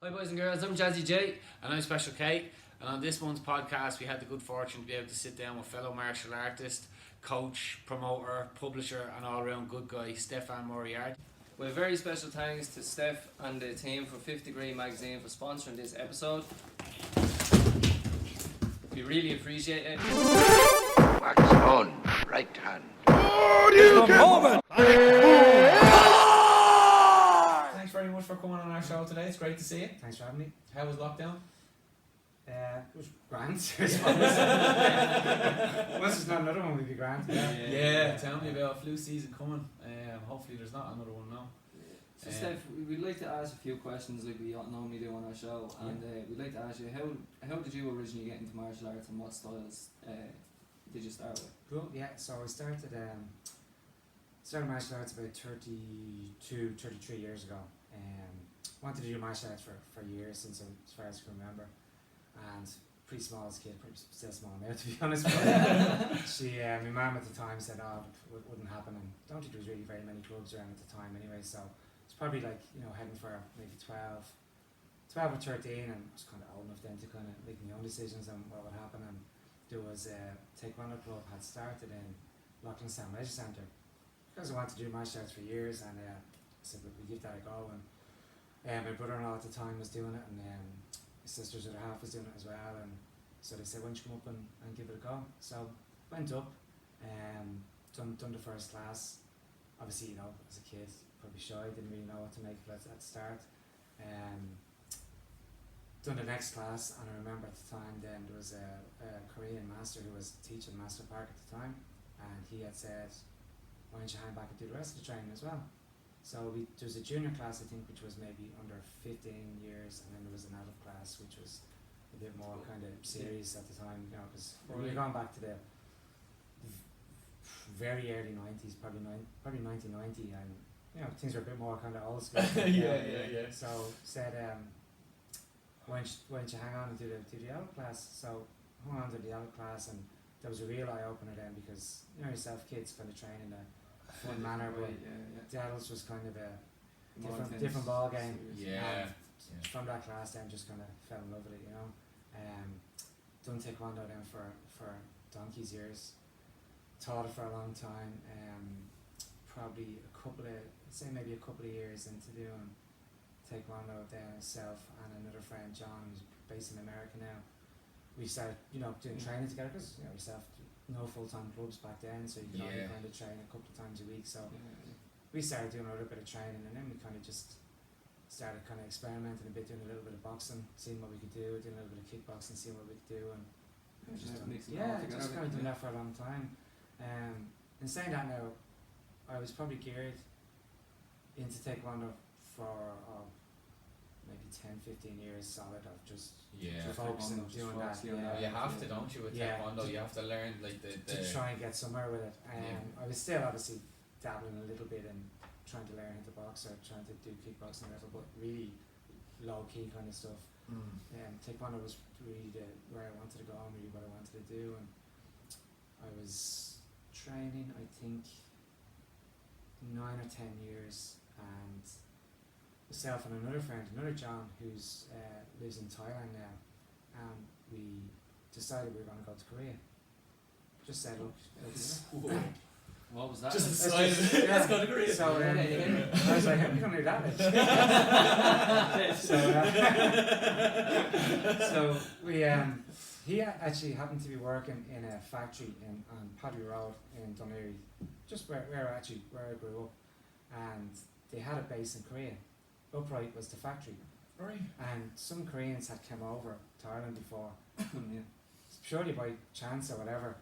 Hi boys and girls, I'm Jazzy J and I'm Special K, and on this month's podcast we had the good fortune to be able to sit down with fellow martial artist, coach, promoter, publisher and all round good guy Stefan Moriarty. With very special thanks to Steph and the team for 5th Degree Magazine for sponsoring this episode. We really appreciate it. Wax on, right hand. Thanks very much for coming on our show today, it's great to see you. Thanks for having me. How was lockdown? It was grand, I suppose. Once there's not another one, we'd be grand. Yeah, tell me about flu season coming. Hopefully there's not another one now. So Steph, we'd like to ask a few questions like we normally do on our show, and we'd like to ask you, how did you originally get into martial arts and what styles did you start with? Cool, yeah, so I started martial arts about 33 years ago. Wanted to do martial arts for years, since as far as I can remember, and pretty small as a kid, pretty still small now to be honest, but my mum at the time said it wouldn't happen, and I don't think there was really very many clubs around at the time anyway, so it's probably like, heading for maybe 12 or 13, and I was kind of old enough then to kind of make my own decisions on what would happen. And there was a taekwondo club had started in Loughlin Sound Leisure Centre, because I wanted to do martial arts for years, and I said we give that a go. And my brother-in-law at the time was doing it, and my sister's other half was doing it as well, and so they said, why don't you come up and give it a go? So went up, done the first class. Obviously, as a kid, probably shy, didn't really know what to make of it at the start. Done the next class, and I remember at the time then there was a Korean master who was teaching Master Park at the time, and he had said, why don't you hang back and do the rest of the training as well? So there was a junior class, I think, which was maybe under 15 years, and then there was an adult class which was a bit more kind of serious at the time, because we're going back to the very early 90s, probably 1990, and things were a bit more kind of old school. Yeah. So said, why don't you hang on and do the adult class? So hung on to the adult class, and that was a real eye opener then, because yourself, kids kind of train in a fun manner, but the adults was kind of a different ball game. From that class then just kind of fell in love with it, done taekwondo then for donkey's years, taught it for a long time, probably maybe a couple of years into doing taekwondo then myself and another friend John, who's based in America now. We started doing training together, because yourself, no full-time clubs back then, so you could only kind of train a couple of times a week. So we started doing a little bit of training, and then we kind of just started kind of experimenting a bit, doing a little bit of boxing, seeing what we could do, doing a little bit of kickboxing, seeing what we could do, and just kind of doing that for a long time. In saying that now, I was probably geared into taekwondo for maybe 10-15 years solid of just focusing on doing that. You have to, don't you, with taekwondo? You have to learn to try and get somewhere with it. I was still obviously dabbling a little bit in trying to learn how to box or trying to do kickboxing a little, but really low key kind of stuff. Taekwondo was really where I wanted to go and really what I wanted to do, and I was training I think 9 or 10 years, and myself and another friend, another John, who's lives in Thailand now, and we decided we were going to go to Korea. Just said, look, let's... What was that? Just decided, let's go to Korea. So I was like, how are we going to do that? So we, he actually happened to be working in a factory on Paddy Road in Dunleary, just where I grew up, and they had a base in Korea. Upright was the factory, Right. and some Koreans had come over to Ireland before, purely by chance or whatever,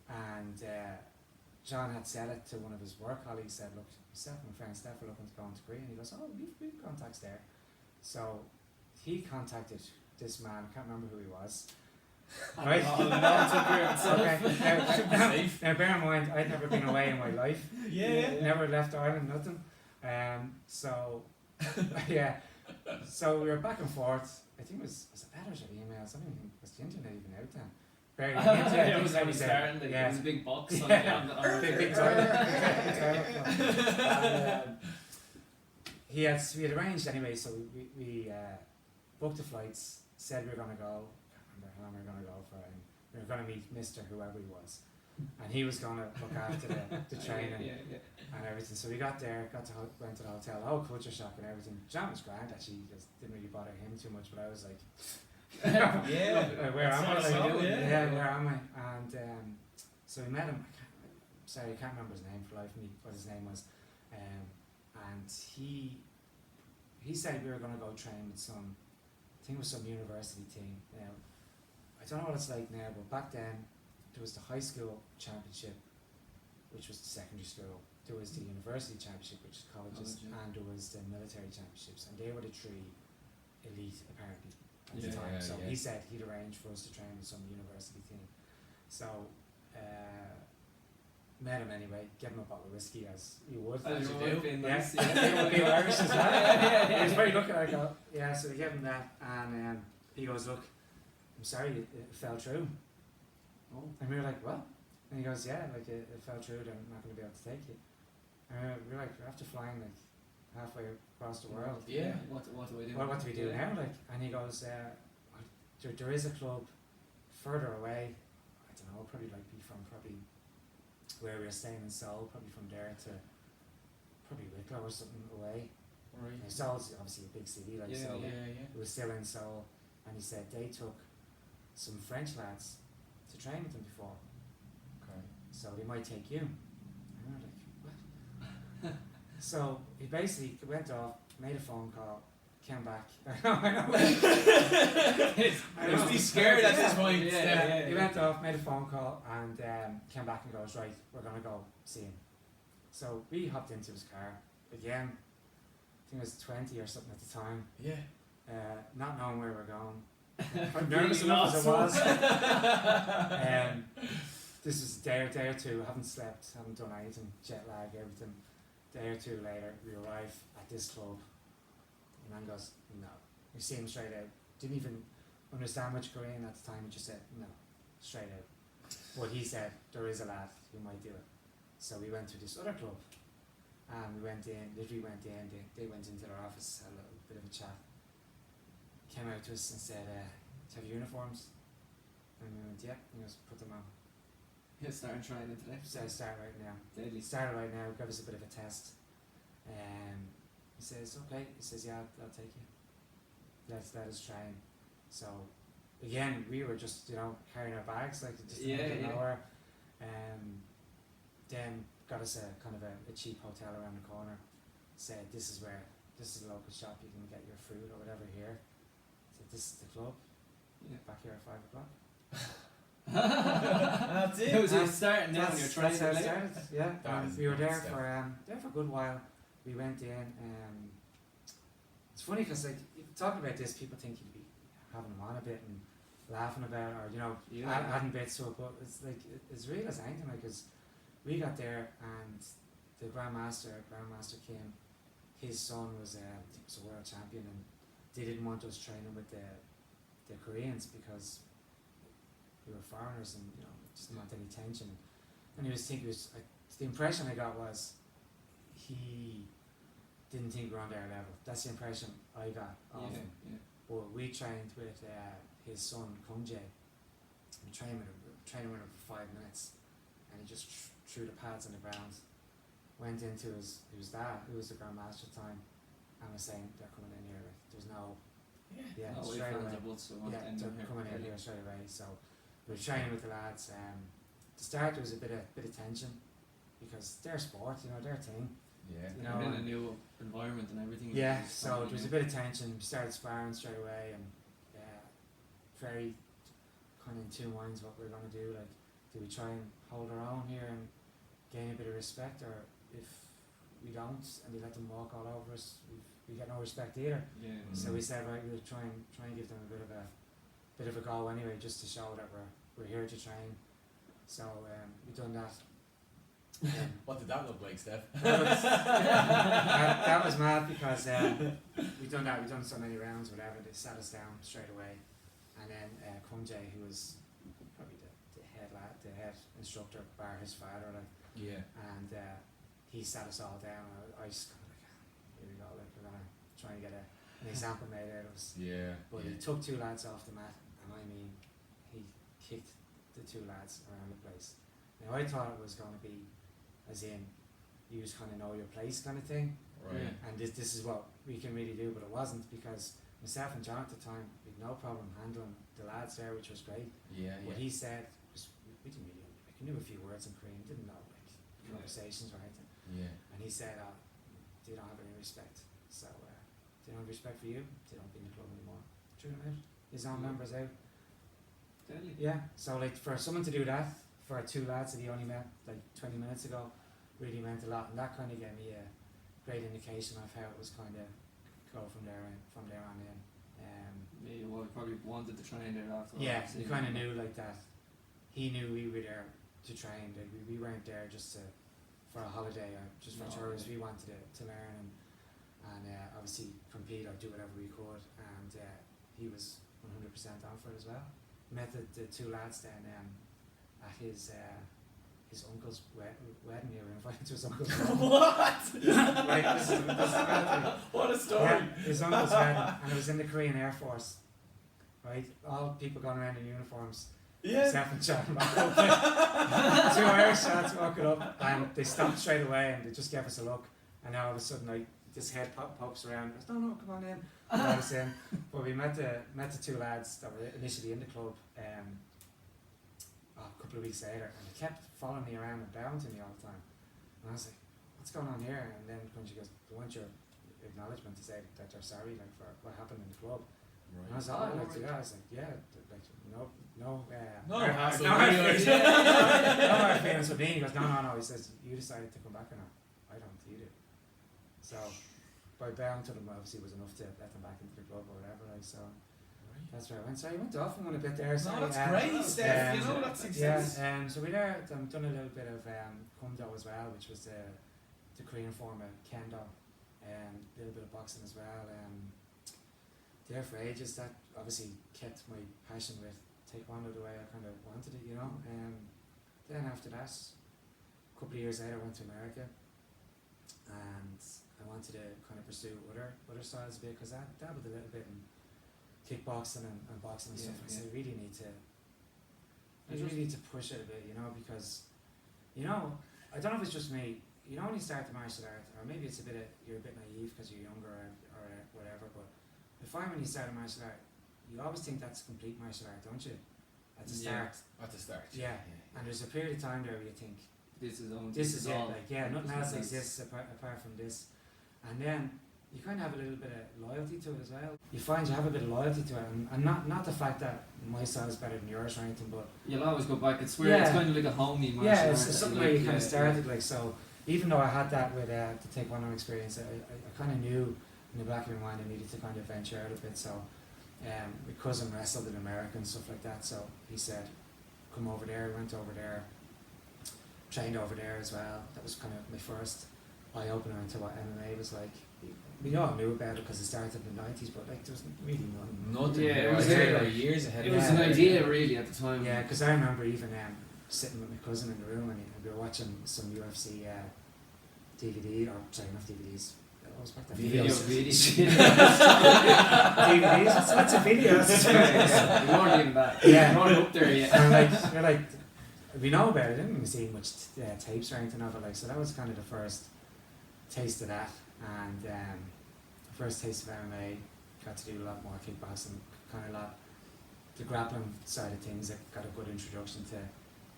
and John had said it to one of his work colleagues, said, look, myself and my friend Steph are looking to go into Korea, and he goes, oh, we've contacts there. So he contacted this man, I can't remember who he was. Right? Now bear in mind, I'd never been away in my life. Never left Ireland, nothing. So so we were back and forth. I think it was letters or emails. I don't even think, was the internet even out then? Barely. It was only starting. There was a big box on the big toilet. We had arranged anyway, so we booked the flights, said we were going to go, I can't remember how long we were going to go for, and we were going to meet Mr. whoever he was. And he was going to look after the training and everything. So we got there, went to the hotel, culture shock and everything. John was grand actually, just didn't really bother him too much, but I was like, where am I? Where am I? And so we met him. I can't remember his name for life of me, what his name was. And he said we were going to go train with some, I think it was some university team. Now, I don't know what it's like now, but back then there was the high school championship, which was the secondary school. There was the university championship, which is colleges, and there was the military championships, and they were the three elite apparently at the time. So he said he'd arrange for us to train with some university team. So met him anyway, gave him a bottle of whiskey as you would. As you do. would, Nice. yeah. Be Irish as well. He was very lucky. I go, yeah. So we gave him that, and he goes, look, I'm sorry, it fell through. Oh. And we were like, what? And he goes, yeah, like it fell through, they're not going to be able to take you. And we were like, we're after flying like halfway across the world. Yeah. What do we do? What do we do now? Like, and he goes, there is a club further away. I don't know, probably like be from where we were staying in Seoul, probably from there to probably Wicklow or something away. Right. Now, Seoul's obviously a big city, like so. It was still in Seoul, and he said they took some French lads to train with them before. Okay. So they might take you. And we were like, what? So he basically went off, made a phone call, came back. I know. Must be scared at this point. He went off, made a phone call, and came back and goes, right, we're going to go see him. So we hopped into his car again. I think it was 20 or something at the time. Yeah. Not knowing where we're going. I'm nervous enough as it was. This was a day or two, haven't slept, haven't done anything, jet lag, everything. Day or two later, we arrive at this club. And man goes, no. We see him straight out. Didn't even understand much Korean at the time, he just said, no, straight out. But he said, there is a lad who might do it. So we went to this other club. And we went in, literally went in, they went into their office, had a little bit of a chat. Came out to us and said, do you have uniforms? And we went, yeah. And he goes, put them on. He'll start trying into that. Said, start right now. Deadly. Started right now, gave us a bit of a test. He says, okay. He says, yeah, I'll take you. Let us try. So, again, we were just, carrying our bags, like, just in the middle of nowhere. Then got us a kind of a cheap hotel around the corner. Said, this is the local shop, you can get your food or whatever here. Said, this is the club. Back here at 5 o'clock. That's it. It was starting now and you're trying that's to how it later. started. Yeah, we were there stuff. for a good while. We went in. It's funny because like talking about this, people think you'd be having them on a bit and laughing about it, or adding bits to it. But it's like it's real as anything. Like, cause we got there and the grandmaster came. His son was a world champion, and they didn't want us training with the Koreans because we were foreigners and just didn't want any tension. And the impression I got was he didn't think we were on their level. That's the impression I got of him. But we trained with his son Kung Jae. We trained with him for 5 minutes, and he just threw the pads on the ground. Went into his dad, who was the grandmaster at the time, and was saying they're coming in here. Like, there's no. Straight away. They're coming in here straight away. So we were training with the lads. To start, there was a bit of tension because their sport, their thing. Yeah. In a new environment and everything. Yeah. So there was a bit of tension. We started sparring straight away, and very kind of in two minds what we were going to do. Like, do we try and hold our own here and gain a bit of respect, or if we don't and we let them walk all over us, we get no respect either. Yeah. So we said, right, we'll try and give them a bit of a go anyway, just to show that we're here to train. So we done that. What did that look like, Steph? That was mad because we done that. We done so many rounds, whatever. They sat us down straight away, and then Kung Jae, who was probably the head instructor, bar his father, like. Yeah. And he sat us all down. I just kind of like, here we go, like we're gonna try and get an example made out of us. Yeah. But he took 2 lads off the mat, and I mean, he kicked the 2 lads around the place. Now I thought it was going to be, as in, you just kind of know your place kind of thing, Right. and this is what we can really do. But it wasn't, because myself and John at the time, we had no problem handling the lads there, which was great. Yeah. What Yeah. he said was, we didn't really, like, we knew a few words in Korean, didn't know like conversations or anything. Yeah. And he said, they don't have any respect. So they don't have respect for you, they don't be in the club anymore. Threw them out. His own members out. Deadly. Yeah. So like for someone to do that for 2 lads that he only met like 20 minutes ago really meant a lot, and that kind of gave me a great indication of how it was kind of go from there on in. Yeah, well, probably wanted to train there after. Yeah, we kind of knew like that. He knew we were there to train. Like we weren't there just for a holiday or just for tours. We wanted to learn and obviously compete or do whatever we could. And he was 100% on for it as well. Met the 2 lads then at his uncle's wedding. We were invited to his uncle's wedding. What? Right, this is What a story. yeah, his uncle's wedding, and it was in the Korean Air Force. Right, all people going around in uniforms. Yeah. Stefan shot back up. 2 Irish shots walking up, and they stopped straight away, and they just gave us a look. And now all of a sudden, like this head pops around. I goes, no, come on in. And I was in, but we met the 2 lads that were initially in the club. A couple of weeks later, and they kept following me around and bowing to me all the time. And I was like, what's going on here? And then when she goes, they want your acknowledgement to say that they're sorry, like, for what happened in the club. And I was like, I was like, yeah, like, no hassle, no hard really. feelings. No hard feelings with me. He goes, no. He says, you decided to come back or not? I don't, you did. So, by bowing to them, obviously, was enough to let them back into the club or whatever. Like, so, that's where I went. Sorry, I went off and went a bit there. No, that's great, Steph. You know, that's success. Yeah, so we there, done a little bit of Kumdo as well, which was the Korean form of Kendo, and a little bit of boxing as well. There for ages, that obviously kept my passion with Taekwondo the way I kind of wanted it, you know. Then after that, a couple of years later, I went to America, and I wanted to kind of pursue other styles a bit, because I dabbled a little bit in kickboxing and boxing and stuff. I said, I really need to push it a bit, you know, because, you know, I don't know if it's just me. You know, when you start the martial art, or maybe it's you're a bit naive because you're younger or whatever, but I find when you start a martial art, you always think that's complete martial art, don't you? At the start. At the start. Yeah. And there's a period of time there where you think, this is it, all. like, yeah, nothing else exists apart from this. And then you kind of have a little bit of loyalty to it as well. You find you have a bit of loyalty to it, and not the fact that my style is better than yours or anything, but you'll always go back. It's where it's kind of like a homey martial art. it's something where you kind of started, like, so even though I had that with the Taekwondo experience, I kind of knew in the back of my mind I needed to kind of venture out a bit. So my cousin wrestled in America and stuff like that, so he said, come over there. Went over there, trained over there as well. That was kind of my first eye-opener into what MMA was like. We all knew about it because it started in the 90s, but like there was really Nothing. Yeah, it was years ahead. It was an idea really at the time. Yeah, because I remember even sitting with my cousin in the room, and we were watching some UFC DVD, or sorry, not DVDs. What was back then? Videos. DVDs. That's a video. You weren't even back. Yeah. You weren't up there yet. And we're like, we know about it. I didn't even see much tapes or anything of it. Like, so that was kind of the first taste of that, and first taste of MMA. Got to do a lot more kickboxing, kind of a lot the grappling side of things. I got a good introduction to,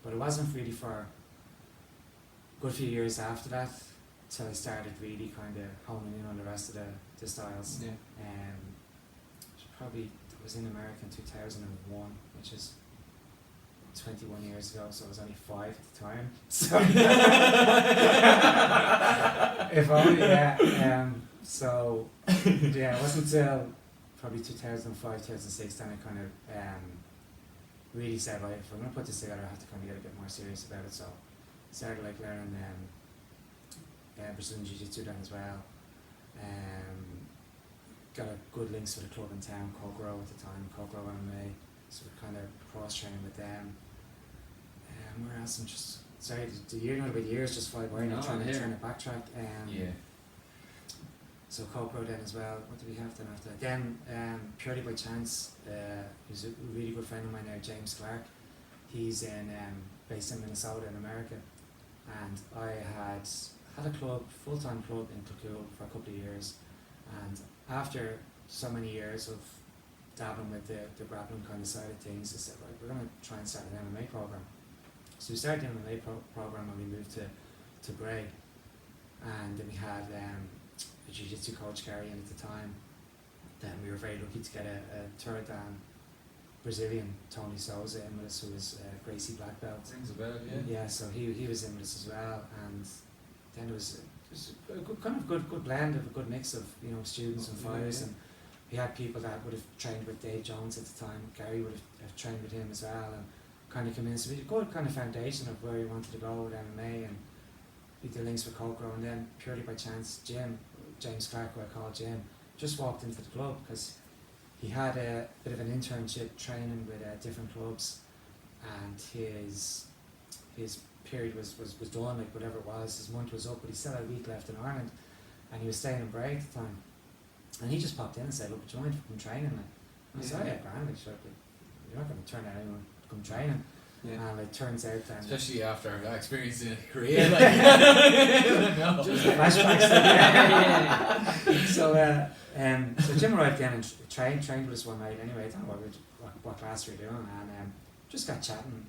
but it wasn't really for a good few years after that till I started really kind of honing in on the rest of the styles. Yeah. Probably was in America in 2001, which is 21 years ago, so I was only 5 at the time. So if only, yeah. So yeah, it wasn't until probably 2005, 2006 then I kind of really said, right, if I'm gonna put this together, I have to kind of get a bit more serious about it. So I started like learning Brazilian Jiu-Jitsu then as well. Got a good links with a club in town, Cogro at the time, Cogro MMA. So we kind of cross training with them. Where else? I'm just sorry, the year, not about years, just fly by. No, trying to backtrack. So co-pro then as well. What do we have then after that? Then purely by chance, who's a really good friend of mine now, James Clark. He's in based in Minnesota in America, and I had a club, full-time club in Kilcool for a couple of years, and after so many years of dabbling with the grappling kind of side of things, I said, right, we're going to try and start an MMA program. So we started the MMA program when we moved to Bray, and then we had a jiu-jitsu coach, Gary, in at the time. Then we were very lucky to get a third dan Brazilian, Tony Souza, in with us, who was Gracie black belt. Rings a bell, yeah. Yeah, so he was in with us as well, and then it was a good, kind of good blend of a good mix of, you know, students and fighters, and we had people that would have trained with Dave Jones at the time. Gary would have trained with him as well, and kind of come in. So we had a good kind of foundation of where we wanted to go with MMA, and we did links with Cocro, and then purely by chance, James Clark, who I call Jim, just walked into the club because he had a bit of an internship training with different clubs, and his period was done, like whatever it was, his month was up, but he still had a week left in Ireland, and he was staying in Bray at the time, and he just popped in and said, look, do you mind if I come training? Like, I said, yeah, grand, like, sure, but you're not going to turn down anyone to come training. And it turns out that Especially after our experience in Korea, like, no. just flashbacks. So Jim arrived in and trained with us one night. Anyway, I don't know what class we were doing, and just got chatting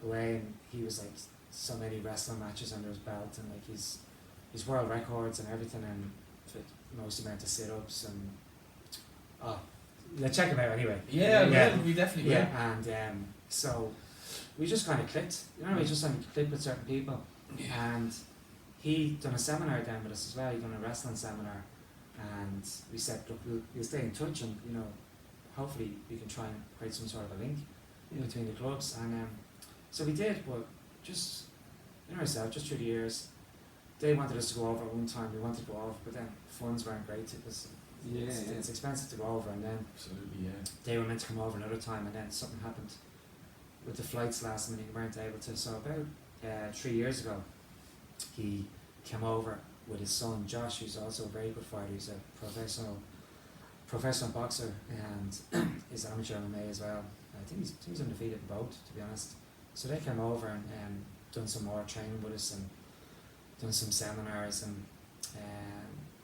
away. And he was like so many wrestling matches under his belt, and like his world records and everything, and most amount of sit-ups and let's check him out anyway. Yeah, we definitely will. And so we just kind of clicked. You know, we just kind of clicked with certain people, and he done a seminar down with us as well. He done a wrestling seminar, and we said, look, we'll stay in touch, and you know, hopefully we can try and create some sort of a link between the clubs. And so we did, but just ourselves, just through the years. They wanted us to go over at one time. We wanted to go over, but then funds weren't great. It was it's expensive to go over, and then absolutely, they were meant to come over another time, and then something happened with the flights last minute. We weren't able to. So about 3 years ago, he came over with his son Josh, who's also a very good fighter. He's a professional boxer and is amateur MMA as well. I think he's undefeated in both, to be honest. So they came over and done some more training with us and done some seminars. And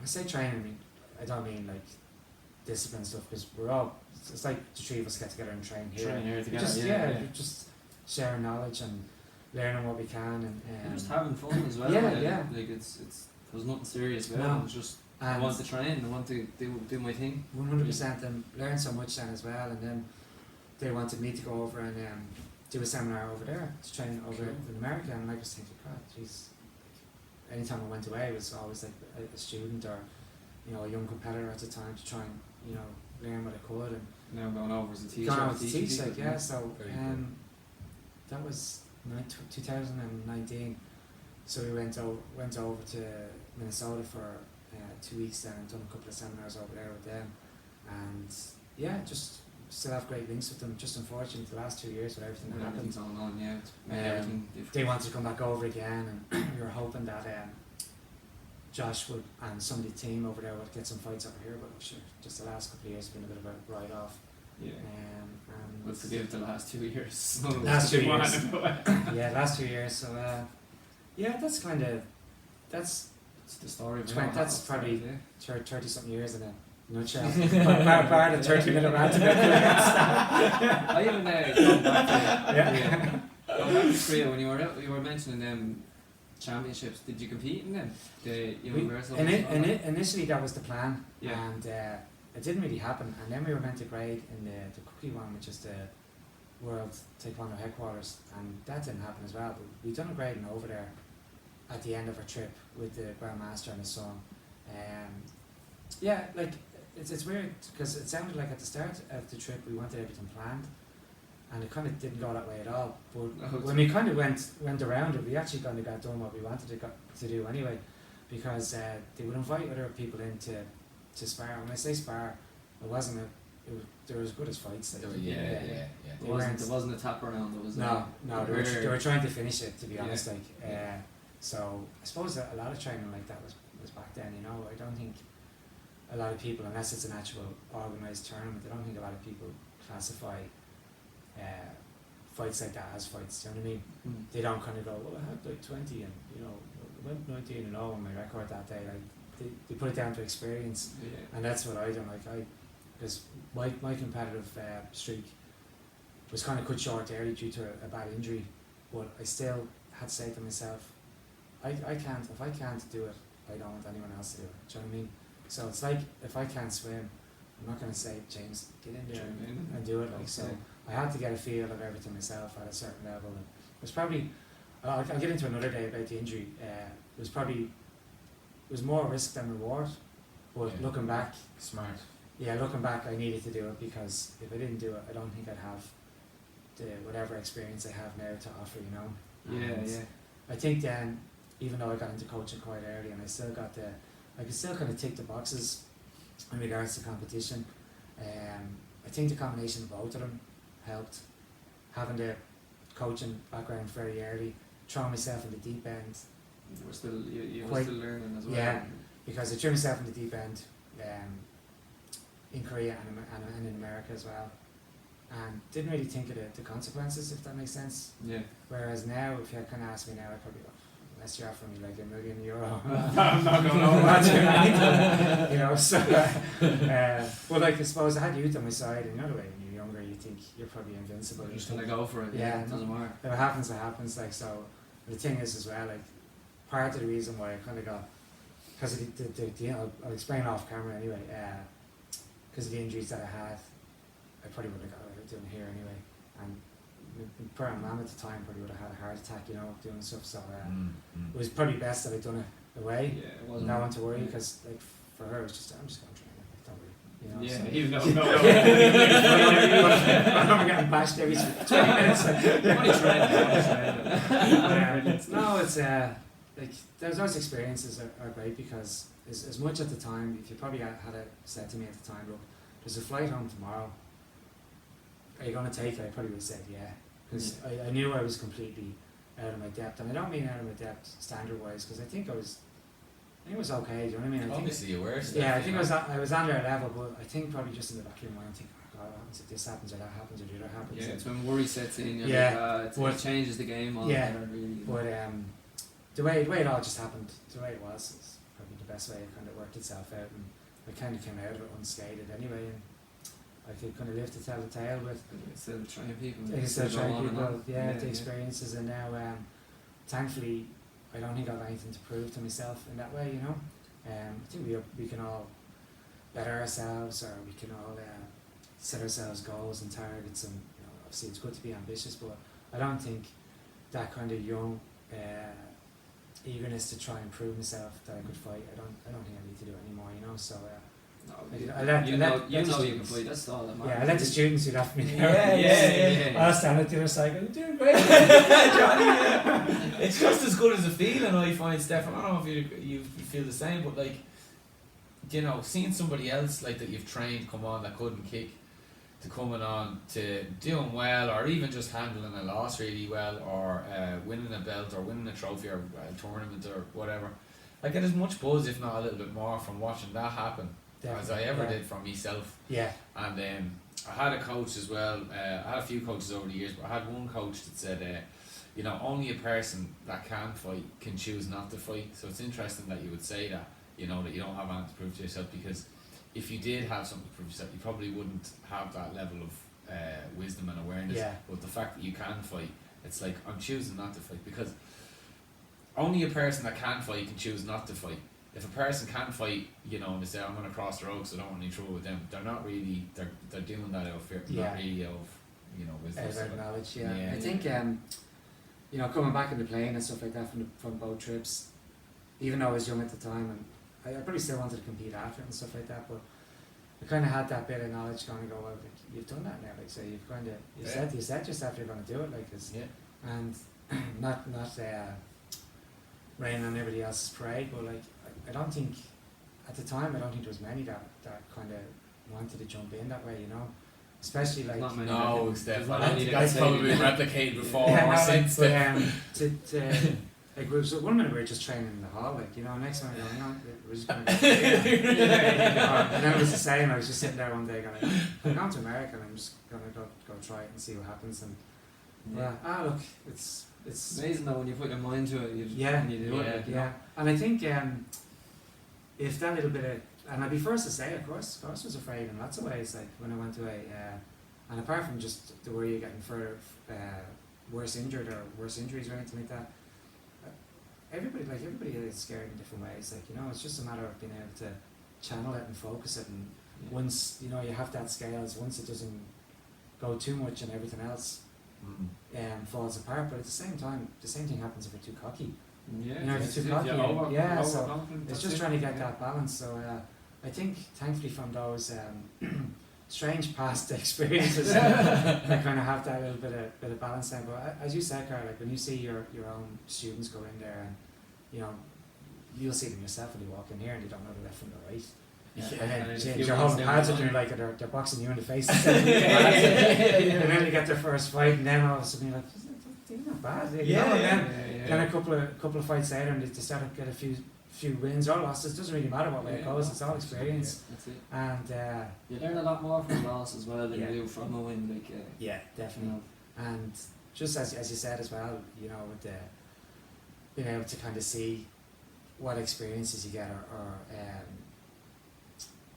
I say training, I don't mean like discipline stuff, because we're all, it's like the three of us get together and train here. Train here together, Just, yeah. just sharing knowledge and learning what we can, and just having fun as well. Like it's there's nothing serious about it. It's just I want to train. I want to do my thing. 100%, and learn so much then as well. And then they wanted me to go over and do a seminar over there to train over in America. And I was thinking, God, jeez. Anytime I went away, it was always like a student or, you know, a young competitor at the time to try and, you know, learn what I could. And now going over as a teacher. Going over to teach, like, yeah. So that was 2019. So we went over to Minnesota for 2 weeks then, and done a couple of seminars over there with them, and just still have great links with them. Just unfortunately the last 2 years with everything that happened, going on, everything they wanted to come back over again, and we were hoping that Josh would and some of the team over there would get some fights over here, but sure, just the last couple of years have been a bit of a write off. And we'll forgive the last 2 years. Last 2 years. Last 2 years. So that's kind of that's the story of that's probably 30 something years in a nutshell. Part of 30-minute rant about I even going back to Korea, when you were mentioning them championships, did you compete in them? The universal. Initially that was the plan, yeah. And it didn't really happen. And then we were meant to grade in the Cookie one, which is the World Taekwondo headquarters, and that didn't happen as well. But we done a grading over there at the end of our trip with the Grandmaster and his son. Like it's weird because it sounded like at the start of the trip we wanted everything planned, and it kind of didn't go that way at all. But when we kind of went around it, we actually kind of got done what we wanted to do anyway, because they would invite other people in to spar. When I say spar, it wasn't they were as good as fights. Like, There wasn't a tap around. There was they were trying to finish it, to be honest. So I suppose that a lot of training like that was back then. You know, I don't think a lot of people, unless it's an actual organised tournament, I don't think a lot of people classify fights like that as fights. Do you know what I mean? They don't kind of go, well, I had like 20 and I went 19 and 0 on my record that day. Like they put it down to experience, and that's what I done. Like because my competitive streak was kind of cut short early due to a bad injury, but I still had to say to myself, I can't, if I can't do it, I don't want anyone else to do it. Do you know what I mean? So it's like, if I can't swim, I'm not going to say, James, get in there and do it. Like, so I had to get a feel of everything myself at a certain level. And it was probably, I'll get into another day about the injury. It was more risk than reward, but looking back, Smart. yeah, looking back, I needed to do it, because if I didn't do it, I don't think I'd have the whatever experience I have now to offer, you know. And I think then, even though I got into coaching quite early, and I could still kind of tick the boxes in regards to competition. I think the combination of both of them helped. Having the coaching background very early, throwing myself in the deep end. You were still learning as well. Yeah, because I threw myself in the deep end in Korea and in America as well, and didn't really think of the consequences, if that makes sense. Yeah. Whereas now, if you kind of ask me now, I'd probably go, unless you're offering me like €1 million, I'm not going to know what to do, you know. So, well, like I suppose I had youth on my side, and the other way, when you're younger, you think you're probably invincible. You're just gonna go for it. Yeah, It doesn't matter. If it happens, it happens. Like, so, the thing is as well, like, part of the reason why I kind of got, because of the I'll explain off camera anyway, because of the injuries that I had, I probably would have got out doing here anyway, and poor mum at the time probably would have had a heart attack, you know, doing stuff. So it was probably best that I'd done it away. Yeah, it wasn't. No one to worry, because like for her, it was just, I'm just going to train it, don't worry. You know, Yeah, so, even though I'm getting bashed every 20 minutes. No, it's like those experiences are great, because as much at the time, if you probably had said to me at the time, look, there's a flight home tomorrow, are you going to take it? I probably would have said yeah, because I knew I was completely out of my depth, and I don't mean out of my depth standard wise, because I think it was okay. Do you know what I mean? Obviously, you were. Yeah, I think I was on their level, but I think probably just in the back of your mind, think, oh God, what happens if this happens or that happens or the other happens? Yeah, it's when worry sets in. You're Yeah, like, it changes the game altogether, really. But the way it all just happened, the way it was probably the best way it kind of worked itself out, and I kind of came out of it unscathed anyway, and I could kind of live to tell the tale with. Instead of trying people. I still trying people, the experiences, and now thankfully I don't think I've anything to prove to myself in that way, you know. I think we can all better ourselves, or we can all set ourselves goals and targets, and you know, obviously it's good to be ambitious, but I don't think that kind of young eagerness to try and prove myself that I could fight, I don't think I need to do it anymore, you know. So You I know you the can play. That's all that matters. yeah, I let the students who left me there. Yeah. I'll stand at the other side going, you're doing great. Johnny, it's just as good as a feeling, I find, Stefan. I don't know if you feel the same, but like, you know, seeing somebody else like that you've trained come on that couldn't kick, to coming on to doing well, or even just handling a loss really well, or winning a belt or winning a trophy or a tournament or whatever. I get as much buzz, if not a little bit more, from watching that happen as I ever did for myself. Yeah. And I had a coach as well. I had a few coaches over the years, but I had one coach that said, you know, only a person that can fight can choose not to fight. So it's interesting that you would say that, you know, that you don't have anything to prove to yourself, because if you did have something to prove to yourself, you probably wouldn't have that level of wisdom and awareness. Yeah. But the fact that you can fight, it's like, I'm choosing not to fight, because only a person that can fight can choose not to fight. If a person can fight, you know, and they say, I'm going to cross the road because I don't want any trouble with them, they're not really, they're doing that out of fear, not really out of, you know, wisdom. Out of knowledge, Yeah. I think, you know, coming back in the plane and stuff like that from both trips, even though I was young at the time, and I probably still wanted to compete after it and stuff like that, but I kind of had that bit of knowledge going to go, well, like, you've done that now, like, so you've kind of, you said yourself you're going to do it, like, and not raining on everybody else's parade, but like, I don't think, at the time, I don't think there was many that kind of wanted to jump in that way, you know, especially like. Not many. No, Stefan, Not many that's probably been replicated before or no, since. but, like one minute we were just training in the hall, like, you know, next time we're going, you know, we're just going to go. And then it was the same. I was just sitting there one day going, I'm going to America and I'm just going to go try it and see what happens. And look, it's amazing though when you put your mind to it. You do it. Like, you know? And I think if that little bit of, and I'd be first to say, of course, I was afraid in lots of ways. Like when I went to and apart from just the worry of getting further worse injured or worse injuries or anything like that, everybody is scared in different ways. Like, you know, it's just a matter of being able to channel it and focus it. And once you know you have that scales, once it doesn't go too much and everything else falls apart. But at the same time, the same thing happens if you're too cocky. Yeah, you know, if you're too cocky. So it's just trying to get that balance. So I think, thankfully, from those strange past experiences, I kind of have that little bit of balance there. But as you said, Carl, like when you see your own students go in there, and you know, you'll see them yourself when you walk in here, and they don't know the left from the right. And then you're holding pads and they're boxing you in the face and then they get their first fight, and then all of a sudden you're like, they're not bad, you know? And then a couple of fights later, and they start to get a few wins or losses. It doesn't really matter what way it goes. It's all experience. That's it. And you learn a lot more from a loss as well than you do from a win. Like definitely. You know. And just as you said as well, you know, with the being able to kind of see what experiences you get, or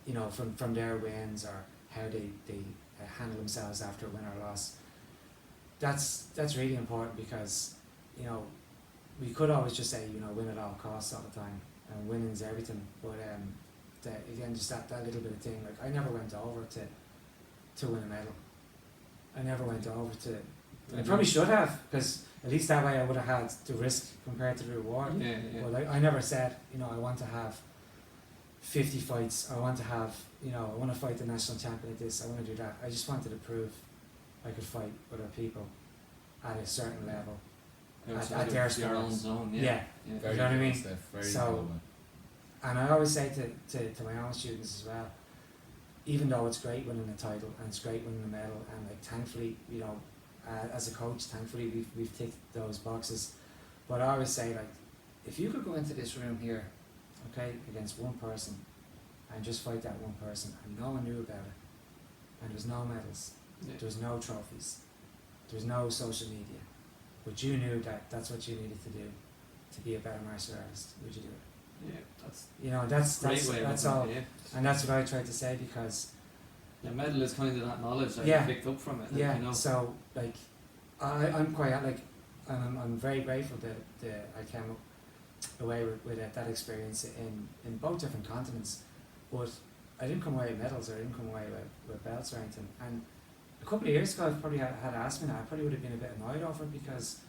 you know, from their wins, or how they handle themselves after a win or loss. That's really important, because, you know, we could always just say, you know, win at all costs all the time, and winning's everything. But again, just that little bit of thing. Like, I never went over to win a medal. I never went over to. I probably should have, because at least that way I would have had the risk compared to the reward. But I never said, you know, I want to have 50 fights. I want to have, you know, I want to fight the national champion at this. I want to do that. I just wanted to prove I could fight other people at a certain level. At their own zone, you know what I mean? So, and I always say to my own students as well, even though it's great winning a title and it's great winning a medal, and like thankfully, you know, as a coach, thankfully we've ticked those boxes. But I always say, like, if you could go into this room here, okay, against one person, and just fight that one person, and no one knew about it, and there was no medals, there was no trophies, there was no social media, but you knew that that's what you needed to do to be a better martial artist, would you do it? Yeah, that's, you know, that's all, and that's what I tried to say, because the medal is kind of that knowledge that you picked up from it. Like, you know? So like, I'm quite like, I'm very grateful that I came away with that experience in both different continents, but I didn't come away with medals, or I didn't come away with belts or anything. And a couple of years ago, if probably had asked me that, I probably would have been a bit annoyed over it, because,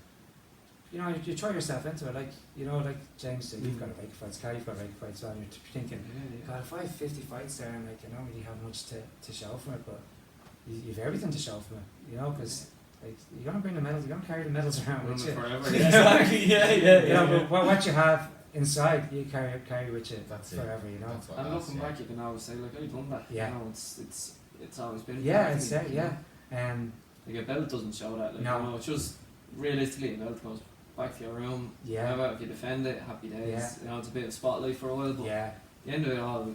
you know, you throw yourself into it, like, you know, like James said, you've got to make fights, Carl, you've got to make fights, well, and you're thinking, God, if I have 50 fights there, and like, I don't really have much to show from it, but you've everything to show from it, you know, because like, you're going to bring the medals, you're going to carry the medals around with you. Forever, exactly, you know, but what you have inside, you carry with you forever, you know. And looking back, you can always say, like, I've done that. Yeah. You know, it's always been. Like a belt doesn't show that. Like, no. You know, it's just realistically, a belt goes back to your room. Yeah. However, if you defend it, happy days. Yeah. You know, it's a bit of spotlight for a while, but yeah. at the end of it all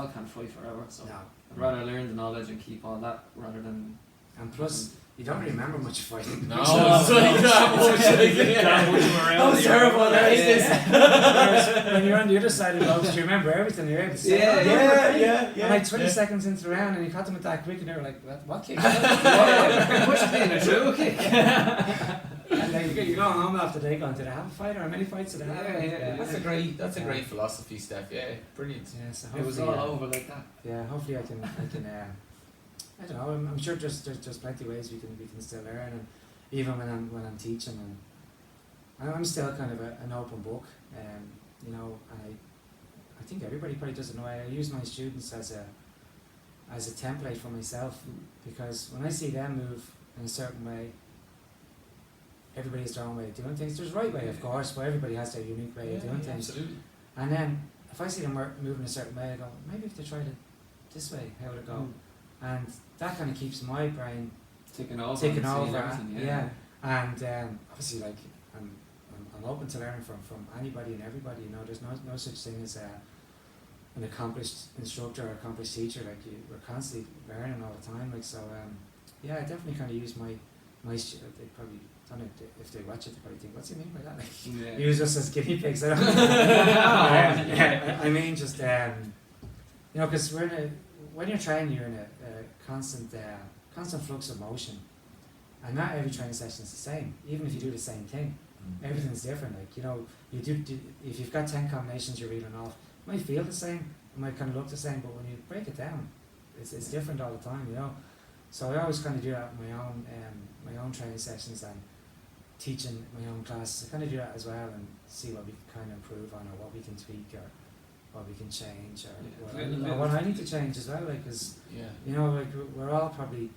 can't fight forever. So No. I'd rather learn the knowledge and keep all that rather than. And plus, you don't remember much fighting. No, it's like that much. That was terrible. Whereas when you're on the other side of the box, you remember everything. You're able to say, yeah. And like 20 seconds into the round, and you caught them with that quick, and they were like, what kick? It must have been a true kick. And like, you go home after they gone, did I have a fight, or how many fights did I have? Yeah. That's a great philosophy, Steph. Yeah, brilliant. Yeah, so It was all over like that. Yeah, hopefully I can I don't know. I'm sure there's plenty of ways we can still learn, and even when I'm teaching, and I'm still kind of an open book. You know, I think everybody probably does it in a way. I use my students as a template for myself, because when I see them move in a certain way, everybody has their own way of doing things. There's a right way, of course, but everybody has their unique way of doing things. Absolutely. And then if I see them moving a certain way, I go, maybe if they tried it this way, how would it go? And that kind of keeps my brain ticking over. And obviously, like, I'm open to learning from anybody and everybody. You know, there's no such thing as an accomplished instructor or accomplished teacher. Like we're constantly learning all the time. Like so, yeah, I definitely kind of use my they probably don't know if they watch it, they probably think, what's he mean by that? Like use us as guinea pigs. I don't know. I mean just you know, because when you're training, you're in a constant flux of motion, and not every training session is the same. Even if you do the same thing, everything's different. Like, you know, you do if you've got 10 combinations you're reeling off, it might feel the same, it might kind of look the same, but when you break it down, it's different all the time. You know, so I always kind of do that in my own training sessions and teaching my own classes. I kind of do that as well and see what we can kind of improve on, or what we can tweak, or what we can change, or what I need to change as well. Like, cause you know, like we all probably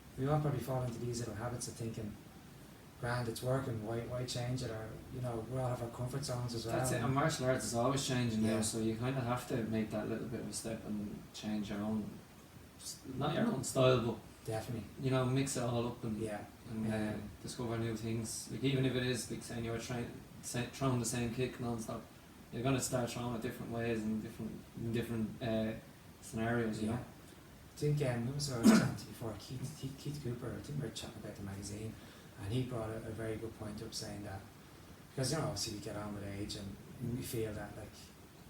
fall into these little habits of thinking, grand, it's working, why change it? Or, you know, we all have our comfort zones as well. That's it, and martial arts is always changing now, so you kind of have to make that little bit of a step and change your own, not your own style, but definitely, you know, mix it all up and yeah, discover new things. Like, even if it is like saying you're throwing the same kick non-stop, you're going to start throwing it different ways and different scenarios, you know. I think what was I was chatting to before, Keith Cooper, I think we were chatting about the magazine, and he brought a very good point up, saying that because, you know, obviously we get on with age and we feel that, like,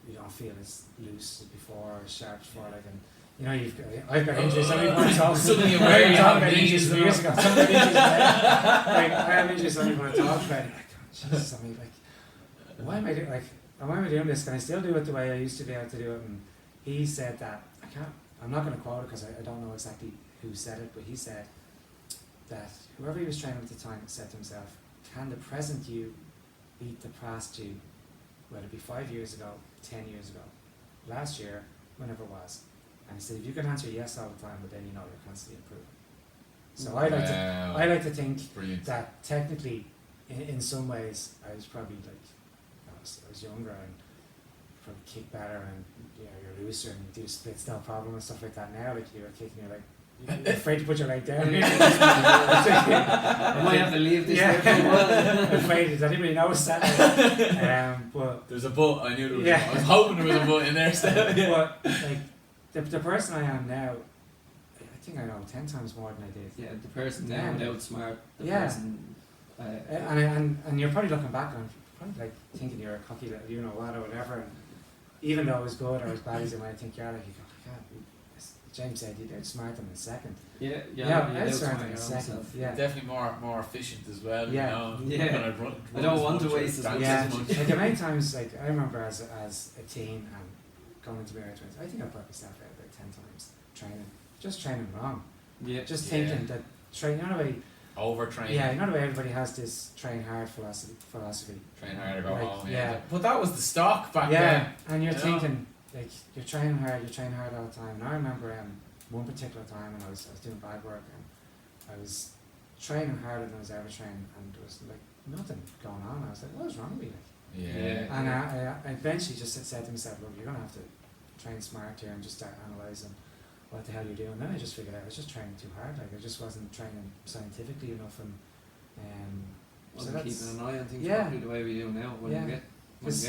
we don't feel as loose as before or as sharp as before, like, and you know, I've got injuries. Some people want to talk. Suddenly aware you have injuries injuries years ago. Some injuries, like, I have injuries. Some people want to talk about it. Like, oh, Jesus, I mean, like, why am I doing this? Can I still do it the way I used to be able to do it? And he said that I'm not going to quote it because I don't know exactly who said it, but he said that whoever he was training at the time said to himself, "Can the present you beat the past you? Whether it be 5 years ago, 10 years ago, last year, whenever it was." And he said, if you can answer yes all the time, but then you know you're constantly improving. So I like to think that technically, in some ways, I was probably like, I was younger and probably kick better, and you're looser and you do splits no problem and stuff like that. Now, like, you're kicking, you're like, you're afraid to put your leg down. I might have to leave this. I'm afraid. Does anybody notice that? But there's a but. I knew there was. I was hoping there was a but in there still. But like, the person I am now, I think I know 10 times more than I did. Yeah, the person now would outsmart the person. And you're probably looking back on, probably like thinking you're a cocky little, you know what, or whatever. And even though it was good or as bad as you might think you are, like, you go, God, James said you'd outsmart them in a second. Yeah, outsmart them in a second. Yeah, definitely more efficient as well. Yeah, you know? I don't want to waste as much. Like, the many times, like, I remember as a teen and going into Moriarty, I think I brought myself out about 10 times training wrong. Yeah, just thinking that you know the way overtraining. Yeah, you know the way everybody has this train hard philosophy. Train hard or go home. Yeah, but that was the stock back then. And you're thinking, like, you're training hard all the time. And I remember one particular time when I was doing bag work, and I was training harder than I was ever trained, and there was like nothing going on. I was like, what's wrong with me? Yeah. And I eventually just said to myself, look, you're gonna have to train smart here and just start analysing what the hell you're doing. Then I just figured out I was just training too hard. Like, I just wasn't training scientifically enough, and so that's keeping an eye on things properly the way we do now. When you get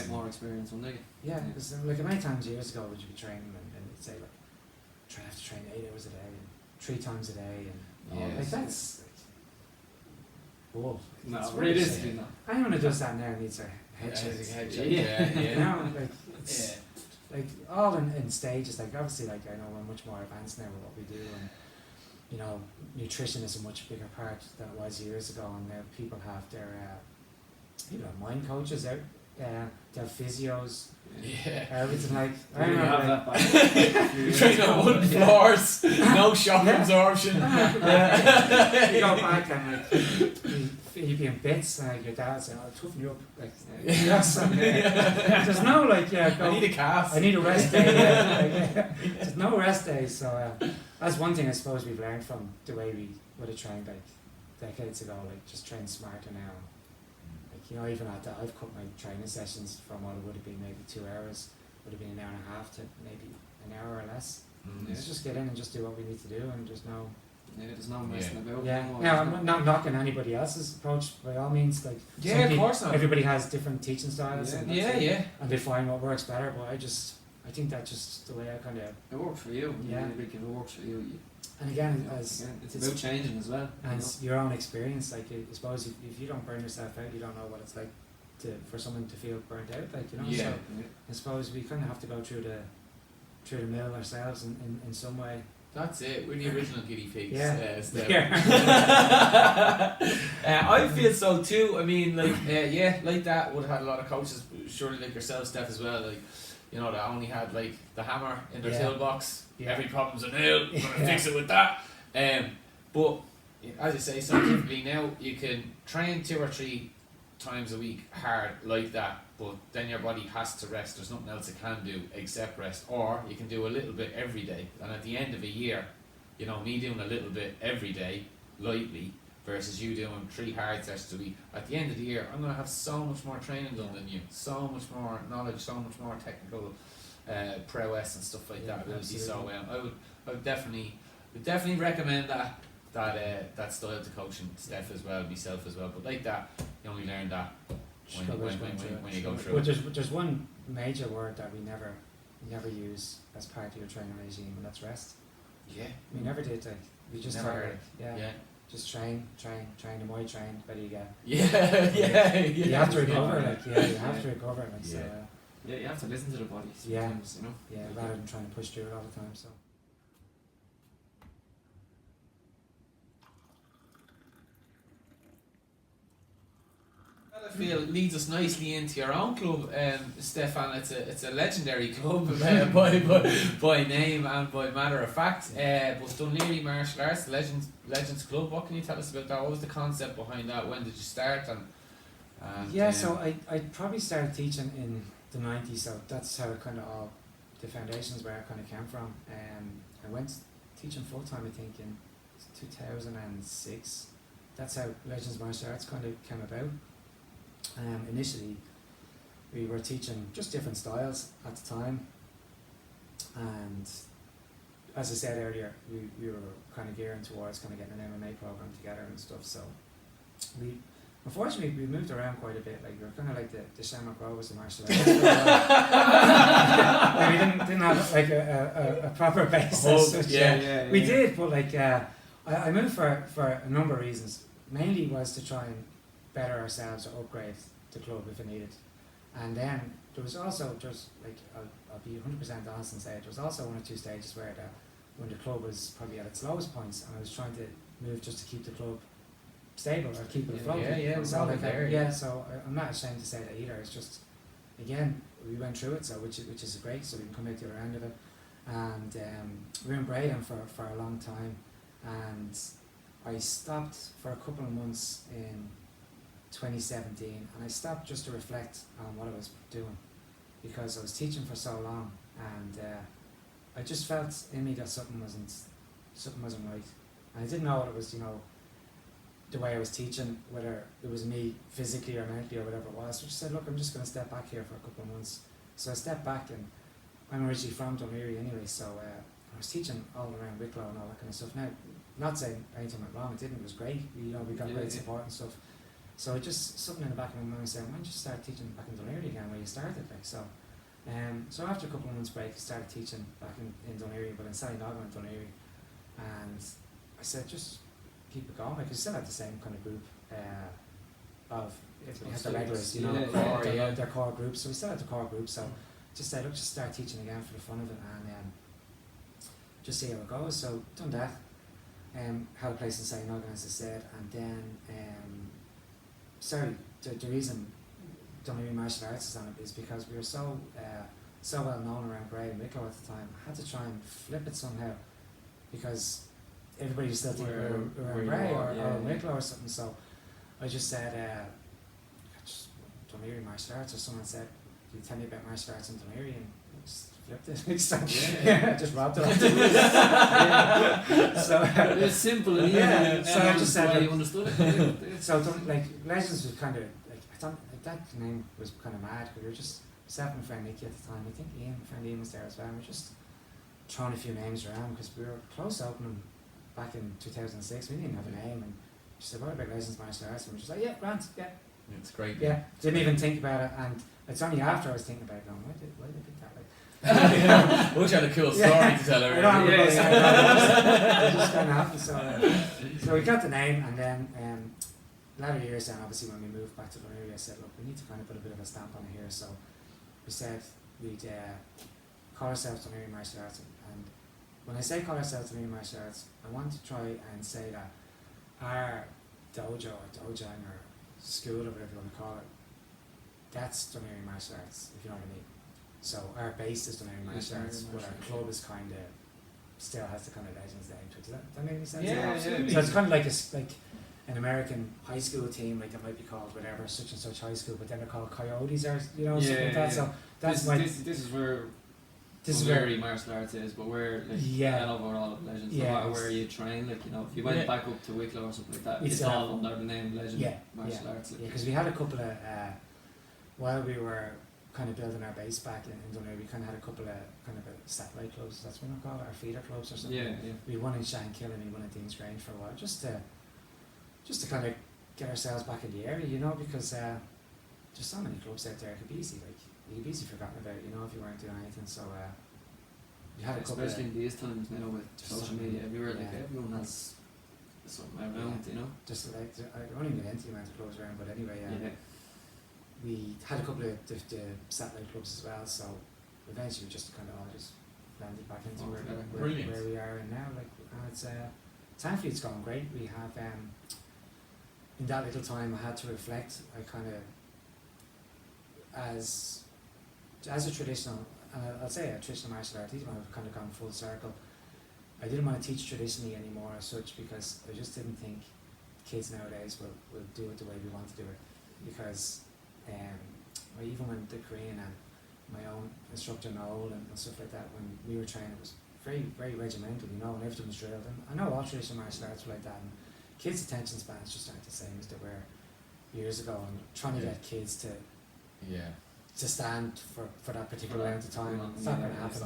more experience, one day. Yeah, because like many times years ago, would you be training and it'd say like, I have to train 8 hours a day and 3 times a day, and like that's like, bull. No, realistically not. Anyone who does that now needs a head check. You know, like it's like all in stages. Like, obviously, like, I know we're much more advanced now with what we do, and you know, nutrition is a much bigger part than it was years ago, and now people have their mind coaches out, their physios, everything. Like, I remember, like, training on wooden floors, no shock absorption. You go back and like you'd be in bits, and like your dad saying, "I'll toughen you up." Like, there's no like, I need a cast. I need a rest day. There's no rest days. So that's one thing I suppose we've learned from the way we would have trained like decades ago. Like, just train smarter now. Like, you know, even at that, I've cut my training sessions from what it would have been maybe 2 hours, would have been an hour and a half to maybe an hour or less. Let's just get in and just do what we need to do, and there's no Yeah, there's no messing about. Yeah. No, Now, there's I'm not knocking anybody else's approach by all means. Like, Yeah, some of people- course not. Everybody has different teaching styles, Yeah. and, Yeah. and they find what works better. But I think that's just the way I kind of. It works for you. Yeah. Like, if it works for you, And again, yeah, as again, it's about changing as well. and you it's your own experience. Like, I suppose if you don't burn yourself out, you don't know what it's like for someone to feel burnt out. Like, you know. Yeah. So know? I suppose we kind of have to go through the mill ourselves in some way. That's it. We're the original guinea pigs. Yeah. Steph. Yeah. I feel so too. I mean, like, like that. Would have had a lot of coaches, surely like yourself, Steph, as well. Like, you know, that only had like the hammer in their Yeah. toolbox. Yeah. Every problem's a nail. We're gonna Yeah. fix it with that. But as you say, scientifically now you can train 2 or 3 times a week hard like that, but then your body has to rest. There's nothing else it can do except rest. Or you can do a little bit every day, and at the end of a year, you know, me doing a little bit every day lightly versus you doing 3 hard sessions a week, at the end of the year I'm going to have so much more training done than you, so much more knowledge, so much more technical prowess and stuff like Yeah, that ability. So absolutely. I would definitely recommend that style to coaching, Steph as well, myself as well. But like that, you only learn that when you go through But it. there's one major word that we never use as part of your training regime, and that's rest. Yeah, We never did. Like, we just Never thought, heard like, yeah, just train. The more you train, the better you get. yeah. You have to recover. Yeah. Like, you have to recover. Like, so, Yeah. Yeah, you have to listen to the body Yeah. sometimes, you know. rather than trying to push through it all the time. So. I feel leads us nicely into your own club, Stefan. It's a legendary club by name and by matter of fact. But Dunleary Martial Arts Legends Club. What can you tell us about that? What was the concept behind that? When did you start? So I probably started teaching in the 90s. So that's how it kind of all the foundations where I kind of came from. I went teaching full time, I think, in 2006. That's how Legends Martial Arts kind of came about. Initially, we were teaching just different styles at the time, and as I said earlier, we were kind of gearing towards kind of getting an MMA program together and stuff. So unfortunately we moved around quite a bit. Like, we were kind of like the Shamrock Rovers of martial arts. Like, we didn't have like a proper base. as such. We did, but like I moved for a number of reasons. Mainly was to try and better ourselves or upgrade the club if it needed. And then there was also just like I'll be 100% honest and say it, there was also 1 or 2 stages where when the club was probably at its lowest points, and I was trying to move just to keep the club stable or keep it afloat. Yeah, So we're all like there, yeah, so I'm not ashamed to say that either. It's just, again, we went through it, so which is great, so we can come out the other end of it. And we were in Braden for a long time, and I stopped for a couple of months in 2017, and I stopped just to reflect on what I was doing, because I was teaching for so long, and I just felt in me that something wasn't right, and I didn't know what it was, the way I was teaching, whether it was me physically or mentally or whatever it was. So I just said, look, I'm just going to step back here for a couple of months. So I stepped back, and I'm originally from Dunleary anyway, so I was teaching all around Wicklow and all that kind of stuff. Now, not saying anything went wrong, it didn't, it was great, we got great support and stuff. So it just, something in the back of my mind was saying, why don't you start teaching back in Dunleary again where you started, like, so. So after a couple of months break, I started teaching back in Dunleary, but in Sallynoggin in Dunleary, and I said, just keep it going, because still had the same kind of group of, we had the regulars, their core group, so we still had the core group, so just said, look, just start teaching again for the fun of it, and just see how it goes. So done that, had a place in Sallynoggin, as I said, and then the reason Dunleary Martial Arts is on it is because we were so well known around Bray and Wicklow at the time. I had to try and flip it somehow, because everybody was still thinking we were in Bray or in Wicklow or something. So I just said, just Dunleary Martial Arts, or someone said, "Can you tell me about martial arts in Dunleary?" And I just flipped it. So, just robbed it off. So it's simple and easy. So I just said, you understood it. So like Legends was kind of like, I thought that name was kind of mad, because we were just myself and friend Nicky at the time. I think friend Ian was there as well. And we were just throwing a few names around, because we were close to opening back in 2006, we didn't have a name, and she said, what about Legends Martial Arts? And we were just like, yeah, Grant, yeah. It's great. Yeah, didn't even think about it, and it's only after I was thinking about it, going, why did I pick that? Like, I wish I had a cool story to tell I her. don't have it just kind of happened. So we got the name, and then latter years, then obviously when we moved back to Dunleary, I said, look, we need to kind of put a bit of a stamp on it here. So we said we'd call ourselves Dunleary Martial Arts, and when I say call ourselves Dunleary Martial Arts, I want to try and say that our dojo or dojang or school or whatever you want to call it, that's Dunleary Martial Arts, if you know what I mean. So our base is Dunleary Martial Arts, but our club is kind of still has the kind of Legends name to it. Does that make any sense? Yeah, absolutely. So it's kind of like like an American high school team, like they might be called whatever, such and such high school, but then they're called Coyotes or something like that. So that's this is where Dunleary martial arts is, but we're like overall of Legends. No matter where you train, like if you went back up to Wicklow or something like that, it's all under the name Legends martial arts. Like. Yeah, because we had a couple of while we were kind of building our base back in Dunleary, we kind of had a couple of kind of satellite clubs. That's what we call it, our feeder clubs or something. Yeah. We won in Shankill and we won in Dean's Grange for a while, just to kind of get ourselves back in the area, because there's so many clubs out there. It could be easy, you'd be easy forgotten about, if you weren't doing anything. So we had a couple, especially in these times now with social media everywhere. Like everyone has something around, Just like I only knew the amount of clubs around, but anyway, we had a couple of the satellite clubs as well. So eventually, we just kind of all just landed back into where we are in now. Like, and it's thankfully it's going great. We have in that little time I had to reflect. I kind of as a traditional, and I'll say a traditional martial artist, I've kind of gone full circle. I didn't want to teach traditionally anymore as such, because I just didn't think kids nowadays will do it the way we want to do it. Because even when the Korean and my own instructor Noel and stuff like that, when we were training, it was very, very regimental, and everything was drilled. And I know all traditional martial arts were like that, and kids' attention spans just aren't the same as they were years ago. And trying to get kids to stand for that particular amount of time, it's not going to happen.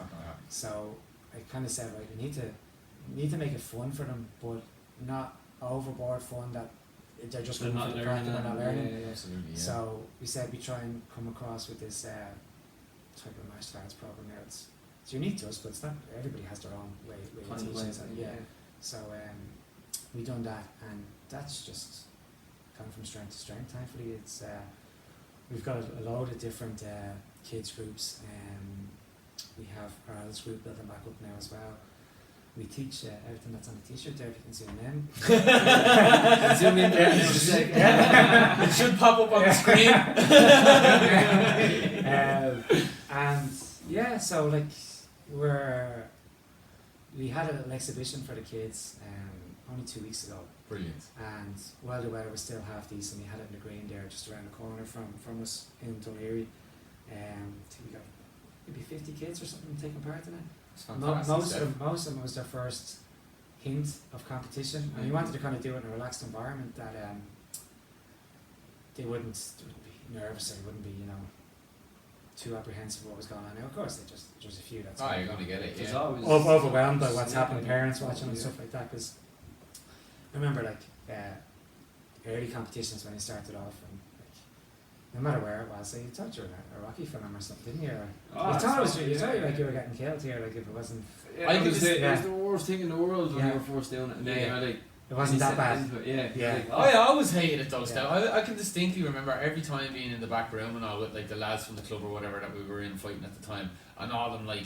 So I kind of said, right, we need to make it fun for them, but not overboard fun that they're just going for the crack and they're not learning. Absolutely. So we said we try and come across with this type of martial arts program now. It's unique to us, but it's not. Everybody has their own way of teaching it. So we done that, and that's just gone from strength to strength. Thankfully, it's we've got a load of different kids groups. We have our adults group building back up now as well. We teach everything that's on the t-shirt there, if you can zoom in. Zoom in there in a second. It should pop up on the screen. And so like we had a little exhibition for the kids only 2 weeks ago. Brilliant. And while the weather was still half decent, we had it in the green there just around the corner from us in Dunleary. I think we got maybe 50 kids or something taking part in it. Most of them was their first hint of competition, and we wanted to kind of do it in a relaxed environment that they wouldn't be nervous, or they wouldn't be too apprehensive of what was going on. Now, of course, there's a few that's you're going to get it. There's always overwhelmed by what's happening, parents watching and stuff like that. Because I remember early competitions when I started off, and no matter where it was, you thought you were a Rocky film or something, didn't you? You thought you were getting killed here, like if it wasn't. It was the worst thing in the world when you were forced down it, and then you're like, it wasn't that bad. I always hated it though. Still, I can distinctly remember every time being in the back room and all with like the lads from the club or whatever that we were in fighting at the time, and all of them like,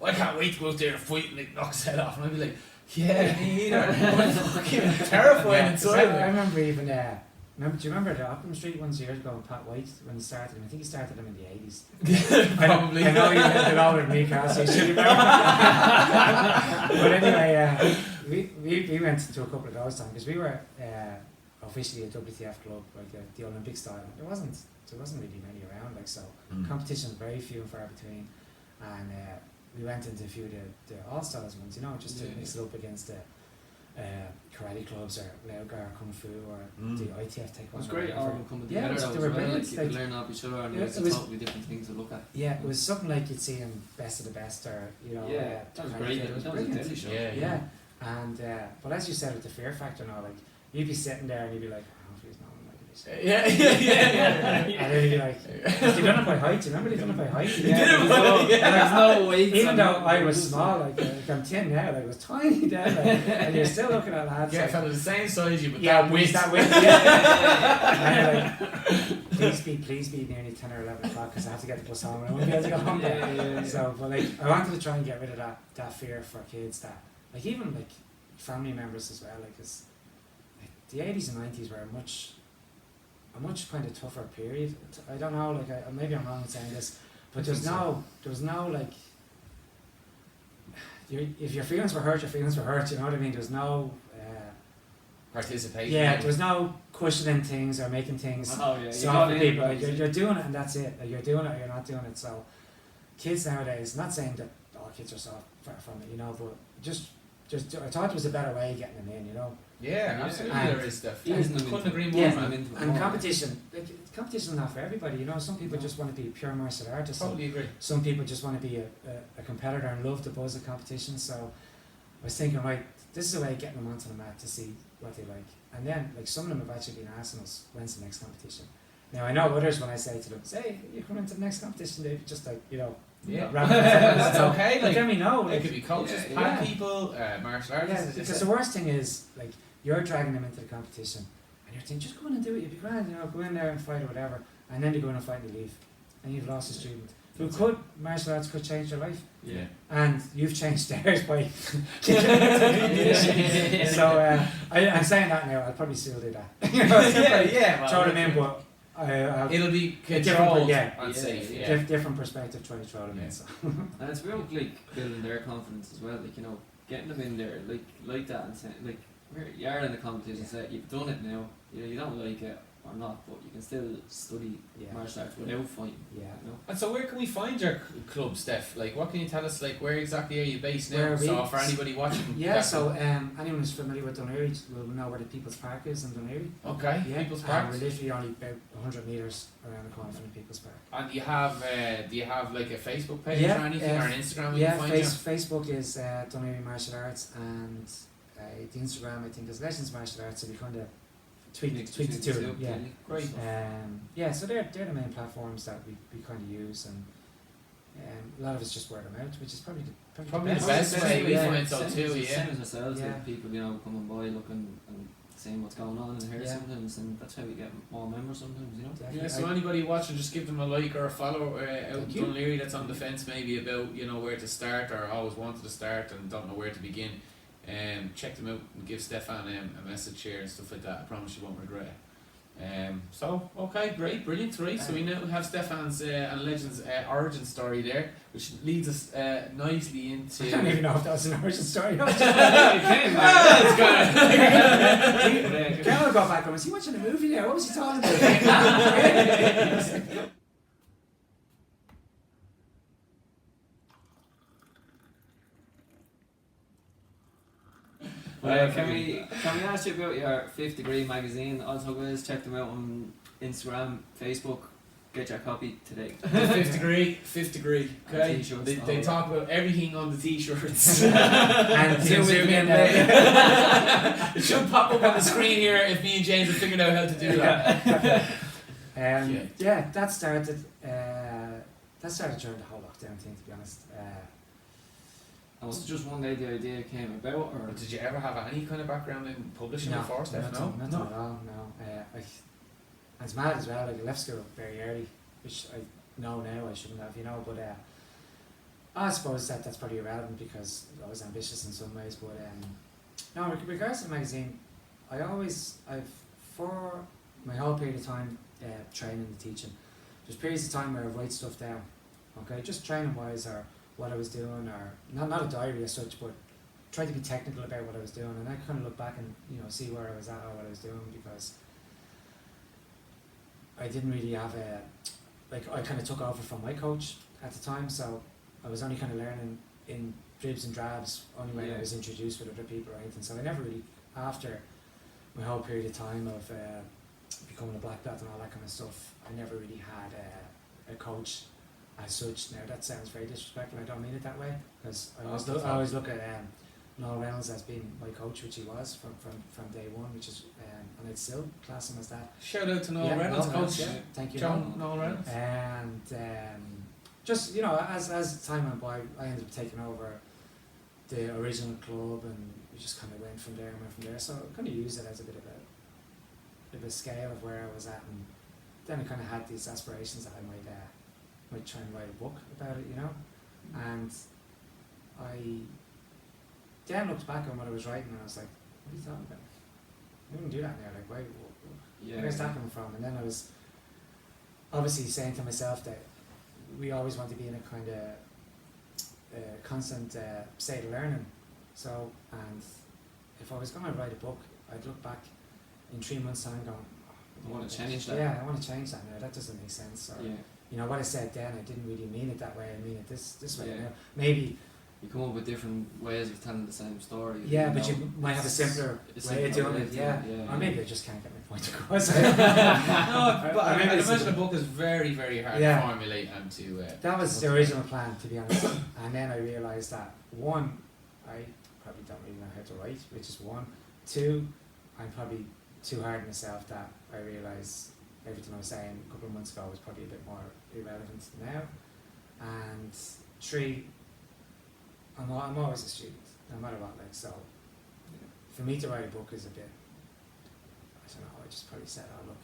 I can't wait to go out there and fight and like knock his head off, and I'd be like, me either. I'm fucking terrified inside. I remember even. Do you remember the Occam Street ones years ago with Pat White when he started them? I think he started them in the 80s. Probably. I know you did all with me, Carl, so you should remember. But anyway, we went to a couple of those times because we were officially a WTF club, like the Olympic style. There wasn't really many around, competition was very few and far between, and we went into a few of the all-stars ones, just to mix it up against the karate clubs or Laogar Kung Fu or the ITF Taekwondo. It was great all of them coming together. They were brilliant. You could learn off each other, and it was totally different things to look at. Yeah, it was something like you'd see in Best of the Best, or that was great. It was a deadly show. Yeah. And but as you said with the fear factor now, like you'd be sitting there and you'd be like, oh, please no, I'm not gonna say. Yeah. And then you'd be like, they done it by height. Do you remember they done it by height? There's no weight. Even though I was small, like I'm 10 now, like I was tiny then, like, and you're still looking at lads. Yeah, like, fella, the same size you, but yeah, that with weight. that weight. And you're like, please be nearly 10 or 11 o'clock because I have to get the bus home and I won't be able to go home. Yeah. So, but like, I wanted to try and get rid of that fear for kids that, like, even like family members as well, like, cause like, the 80s and 90s were a much kind of tougher period. I don't know, like, maybe I'm wrong in saying this, but there was no like, if your feelings were hurt, your feelings were hurt. You know what I mean? There was no Participation. yeah, there was no questioning things or making things soft for people. Like, you're doing it and that's it. Like, you're doing it or you're not doing it. So kids nowadays, not saying that all kids are soft, far from it, you know, but just I thought there was a better way of getting them in, you know. Yeah, absolutely. And there is stuff. easing I them couldn't into- agree more, Yeah, man. and competition, like competition is not for everybody, you know. Some people just want to be pure martial artists. Totally agree. Some people just want to be a competitor and love the buzz of competition. So I was thinking, right, this is a way of getting them onto the mat to see what they like. And then, like, some of them have actually been asking us, when's the next competition? Now, I know others, when I say to them, say, you come into the next competition, they'd just like, you know, Yeah. that's okay. But Like, then we know, it like, could be coaches, Yeah, pad yeah. people, martial yeah, artists. because the worst thing is, like, you're dragging them into the competition, and you're thinking, just go in and do it, you'll be grand, you know, go in there and fight or whatever, and then they go in and fight and they leave, and you've lost a student who could, martial arts could change their life, Yeah. and you've changed theirs by kicking them into the competition. So, I'm saying that now, I'll probably still do that. You know, yeah. throw them in, but I'll It'll be different, controlled yeah. and safe. Yeah. Yeah. different perspective, try to throw them Yeah. in. So. And it's about like building their confidence as well, like, you know, getting them in there like that and saying, like, you are in the competition, say you've done it now, you know, you don't like it or not, but you can still study Yeah. martial arts without fighting. Yeah. You know? And so where can we find your club, Steph? Like, what can you tell us, like, where exactly are you based now? Where are we? So for anybody watching. Yeah, that- so anyone who's familiar with Dunleary will know where the People's Park is in Dunleary. Okay, Yeah, People's and Park. we're literally only about 100 metres around the corner from the People's Park. And do you have like a Facebook page Yeah, or anything, or an Instagram we Yeah, can find you? Facebook is Dunleary Martial Arts, and the Instagram I think is Legends Martial Arts, so we kind of tweak the two of them. Yeah. Great. Yeah, so they're the main platforms that we kind of use, and a lot of it's just word of mouth, which is probably the best way we yeah. find so too, yeah. Same as ourselves, Yeah. like people, you know, coming by looking and seeing what's going on in here Yeah. sometimes, and that's how we get more members sometimes, you know. Definitely. Yeah, so anybody watching, just give them a like or a follow out Thank in you. Dunleary that's on the fence maybe about, you know, where to start or always wanted to start and don't know where to begin. Check them out and give Stefan a message here and stuff like that. I promise you won't regret it. So okay, great, brilliant, right? So we now have Stefan's and Legends origin story there, which leads us nicely into. I don't even know if that was an origin story. It's good. Can I go back and was he watching a movie there? What was he talking about? Can we ask you about your Fifth Degree magazine? Also, guys, check them out on Instagram, Facebook. Get your copy today. The fifth degree. And Okay, t-shirts, they all talk about everything on the t-shirts. And Zoom zoom in in there. there. It should pop up on the screen here if me and James have figured out how to do that. Yeah, that started during the whole lockdown thing, to be honest. And was it just one day the idea came about, or Did you ever have any kind of background in publishing before, Steph? nothing at all, no. And it's mad as well, like I left school very early, which I know now I shouldn't have, you know, but I suppose that's probably irrelevant because I was ambitious in some ways, but no, with regards to the magazine, for my whole period of time training and teaching, there's periods of time where I write stuff down, okay, just training wise or what I was doing, or not a diary as such, but try to be technical about what I was doing, and I kind of look back and, you know, see where I was at or what I was doing, because I didn't really have I kind of took over from my coach at the time, so I was only kind of learning in dribs and drabs, only when I was introduced with other people or anything, so I never really, after my whole period of time of becoming a black belt and all that kind of stuff, I never really had a coach as such. Now that sounds very disrespectful, I don't mean it that way, because I always look at Noel Reynolds as being my coach, which he was from day one, which is and I'd still class him as that. Shout out to Noel Yeah, Reynolds, Noel coach. Reynolds, yeah. Thank you, John Noel Reynolds. And just as time went by, I ended up taking over the original club, and we just kind of went from there. So I kind of used it as a bit of a scale of where I was at, and then I kind of had these aspirations that I might try and write a book about it, and I then looked back on what I was writing, and I was like, what are you talking about? I wouldn't do that now, like, where's that coming from? And then I was obviously saying to myself that we always want to be in a kind of constant state of learning. So, and if I was going to write a book, I'd look back in 3 months' time going, I want to change that. Yeah, I want to change that now. That doesn't make sense. Or, what I said then, I didn't really mean it that way. I mean it this way now. Maybe you come up with different ways of telling the same story. Yeah, but you might have a simpler way of doing it. Yeah. Or maybe I just can't get my point across. No, but I imagine a book is very, very hard to formulate and to. That was the original plan, to be honest. And then I realised that one, I probably don't really know how to write, which is one. Two, I'm probably too hard on myself, that I realise everything I was saying a couple of months ago was probably a bit more irrelevant now. And three, I'm always a student, no matter what. Like, so for me to write a book is a bit, I don't know, I just probably said, oh look,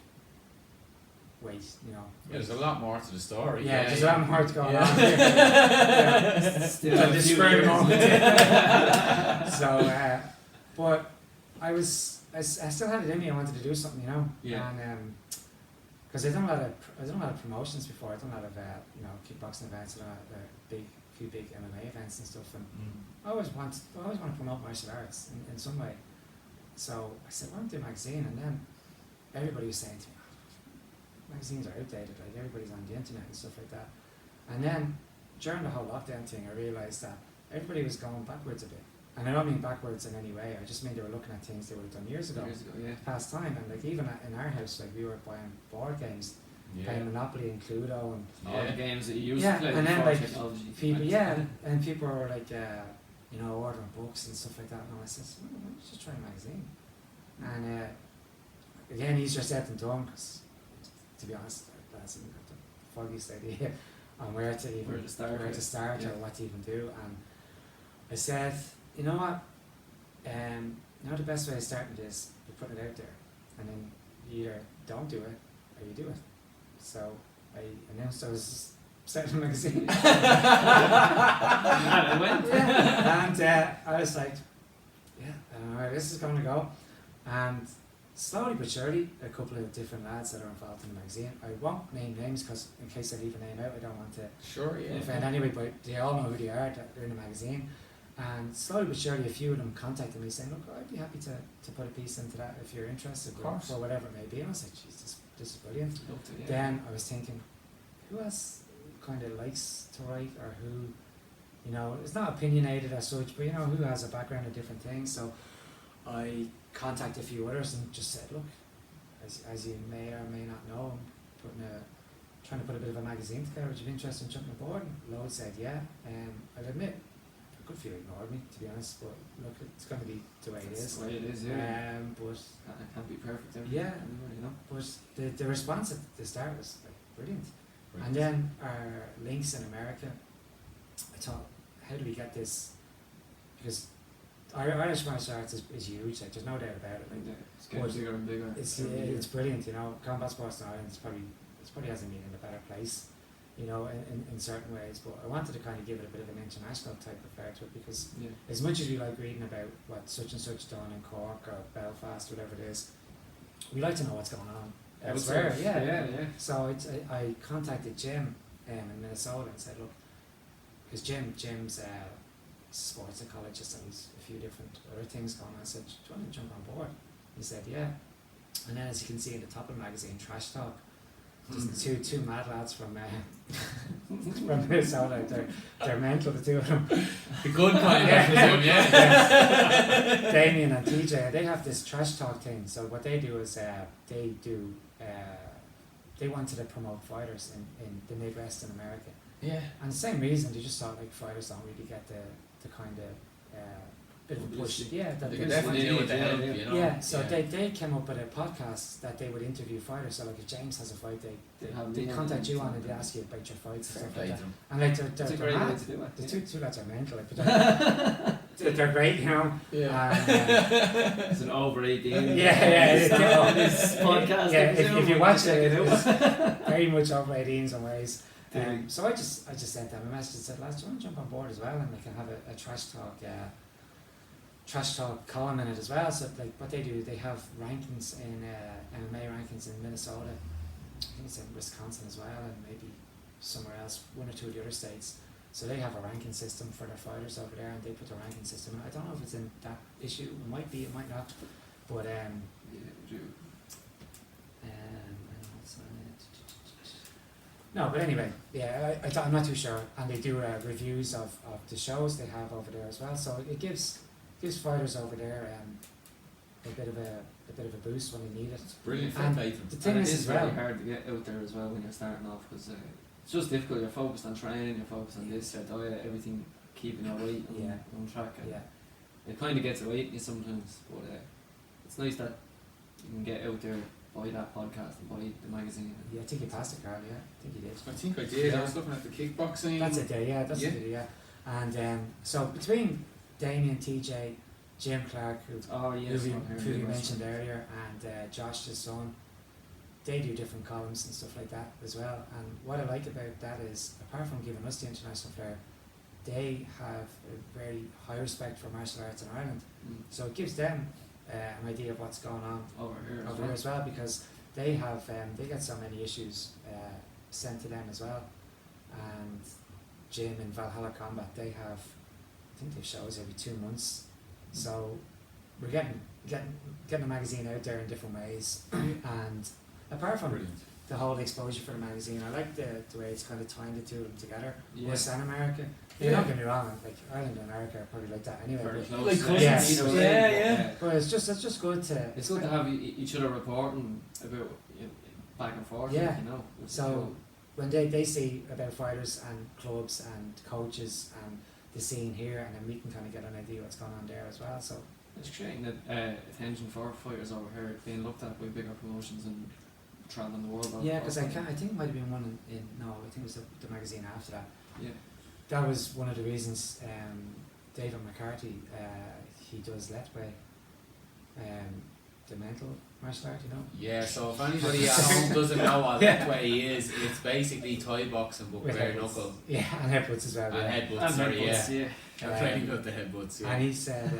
wait, Yeah, there's a lot more to the story. Yeah, there's a lot more to go on here. Still a few spur years. moment. So, but I still had it in me. I wanted to do something, Yeah. and because I've done a lot of promotions before. I've done a lot of kickboxing events, and few big MMA events and stuff, and I always want to promote martial arts in some way. So I said, why don't I do a magazine? And then everybody was saying to me, magazines are outdated, like everybody's on the internet and stuff like that. And then during the whole lockdown thing, I realised that everybody was going backwards a bit. And I don't mean backwards in any way, I just mean they were looking at things they would have done years ago, past time. And like even in our house, like we were buying board games, playing Monopoly and Cluedo and all the games that you used yeah, to play and then before like technology. people, and people were like, ordering books and stuff like that. And I said, let's just try a magazine. And again, easier said than done, because to be honest, that's got the foggiest idea on where to start or what to even do. And I said, you know what? The best way of starting this, you put it out there, and then you either don't do it or you do it. So I announced I was starting a magazine. And it went. And I was like, this is going to go. And slowly but surely, a couple of different lads that are involved in the magazine. I won't name names because in case I leave a name out, I don't want to offend anybody, but they all know who they are, that they're in the magazine. And slowly but surely, a few of them contacted me saying, look, I'd be happy to put a piece into that if you're interested, for whatever it may be. And I was like, Jesus, this is brilliant. Then I was thinking, who else kind of likes to write, or who, it's not opinionated as such, but who has a background in different things. So I contacted a few others and just said, look, as you may or may not know, I'm trying to put a bit of a magazine together. Would you be interested in jumping aboard? And Lloyd said, yeah. I'd admit, a good few ignored me, to be honest, but look, it's going to be the way it is. The way it is, But it can't be perfect everywhere, but the response at the start was like brilliant. And then our links in America, I thought, how do we get this? Because Irish martial arts is huge, like there's no doubt about it. Like, it's getting bigger and bigger. It's brilliant, combat sports in Ireland probably hasn't been in a better place, in certain ways. But I wanted to kind of give it a bit of an international type of flair to it, because as much as we like reading about what such and such done in Cork or Belfast, whatever it is, we like to know what's going on elsewhere. So I contacted Jim in Minnesota and said, look, because Jim's a sports psychologist and he's a few different other things going on. I said, do you want to jump on board? He said, yeah. And then, as you can see in the top of the magazine, Trash Talk, just two mad lads from Minnesota. They're mental, the two of them. The good kind Damien and TJ, they have this Trash Talk thing. So what they do is they wanted to promote fighters in the Midwest in America. Yeah. And the same reason, they just thought like fighters don't really get the kind of bit of a push. Yeah, that They there can was definitely do it to Yeah, help, yeah. you know. yeah, so they came up with a podcast that they would interview fighters. So like if James has a fight, they contact you on and they ask you about your fights and Fair stuff play like to that. them. And like It's a they're great way mad. to do it. The Yeah. two lads are mental, like, but they're great, you know. And, It's an over 18. yeah, It's not on this podcast. Yeah, episode, if you but watch check it, out. it's very much over 18 in some ways. Yeah. So I just sent them a message and said, lads, do you want to jump on board as well, and they can have a trash talk column in it as well. So like what they do, they have rankings in MMA rankings in Minnesota, I think it's in Wisconsin as well, and maybe somewhere else, one or two of the other states. So they have a ranking system for their fighters over there, and they put the ranking system. I don't know if it's in that issue. It might be, it might not. But Yeah, we do. what's on it? No, but anyway, yeah, I'm not too sure. And they do reviews of the shows they have over there as well. So it gives fighters over there a bit of a boost when they need it. It's brilliant. Fair And play to them. the thing And it is is as very well. hard to get out there as well when you're starting off because it's just difficult. You're focused on training, you're focused on this, your diet, everything, keeping your weight Yeah. on track. And Yeah, it kind of gets away from you sometimes, but it's nice that you can get out there, buy that podcast and buy the magazine. yeah. I think you passed it, Carl. Yeah, I think you did. I think I did. I Yeah. was looking at the kickboxing. That's it there, yeah, that's Yeah. it there, yeah. And so between Damien, TJ, Jim Clark, who Oh yes, who you mentioned earlier, and Josh, his son, they do different columns and stuff like that as well. And what I like about that is, apart from giving us the international flair, they have a very high respect for martial arts in Ireland. So it gives them an idea of what's going on over here. over here as well, because they have they get so many issues sent to them as well. And Jim and Valhalla Combat, they have, I think they shows every 2 months. So we're getting the magazine out there in different ways. And apart from Brilliant. the whole exposure for the magazine, I like the way it's kind of tying the two of them together. Yeah. Us and America. Yeah. Don't get me wrong, like Ireland and America are probably like that anyway. Very But, close. Like yeah. cousins. You know, Yeah. but it's just good to. It's good to have each other reporting about back and forth. Yeah. You know. which is So cool. when they see about fighters and clubs and coaches and the scene here, and then we can kind of get an idea what's going on there as well. So It's creating attention for fighters over here being looked at by bigger promotions and traveling the world. yeah, because I think it might have been one in no, I think it was the magazine after that. Yeah. That was one of the reasons David McCarthy he does Let Way, the mental martial art, you know. Yeah, so if anybody at home doesn't know what that way is, it's basically Thai boxing but With bare headbutts. knuckle. Yeah, and headbutts as well. And Yeah. headbutts, sorry, yeah. yeah. I'm playing with the headbutts, yeah. And he said,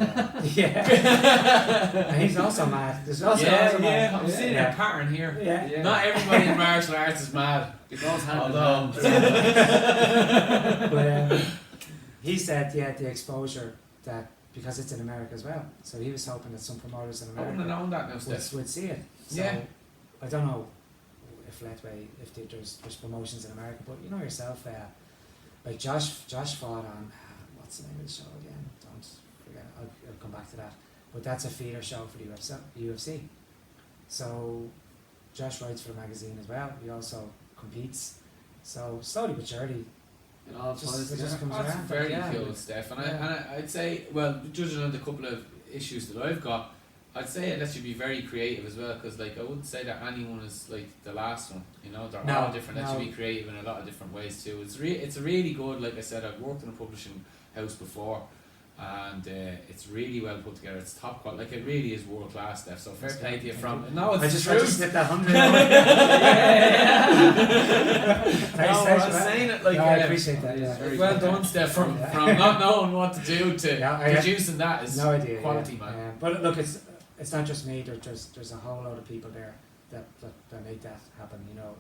yeah. And he's also mad. There's also yeah, mad. I'm seeing a pattern here. Yeah. Yeah. Not everybody in martial arts is mad. It goes hand in Although, hand. But he said, yeah, the exposure that, because it's in America as well. So he was hoping that some promoters in I wouldn't have America known that now, Steph. would see it. So Yeah. I don't know if Letway, if there's promotions in America, but you know yourself, like Josh fought on, what's the name of the show again? Don't forget, I'll come back to that. But that's a feeder show for the UFC. So Josh writes for the magazine as well. He also competes. So slowly but surely, It all Just- ties it just together. comes That's around. very Yeah. cool, Steph. And, Yeah. I'd say, well, judging on the couple of issues that I've got, I'd say it lets you be very creative as well, because like I wouldn't say that anyone is like the last one. You know, they're No, all different. Lets no. you be creative in a lot of different ways too. It's a really good. Like I said, I've worked in a publishing house before, and it's really well put together. It's top quality. Like it really is world class, Steph. So fair play to you Thank from. you. No, it's I the just truth. slipped that 100. No, I was saying it like No, I appreciate that. Yeah. Very well good. done, Steph, from Yeah. from not knowing what to do to Yeah, I have producing that is No idea. quality, yeah. man. But look, it's not just me. There's a whole lot of people there that made that happen. You know,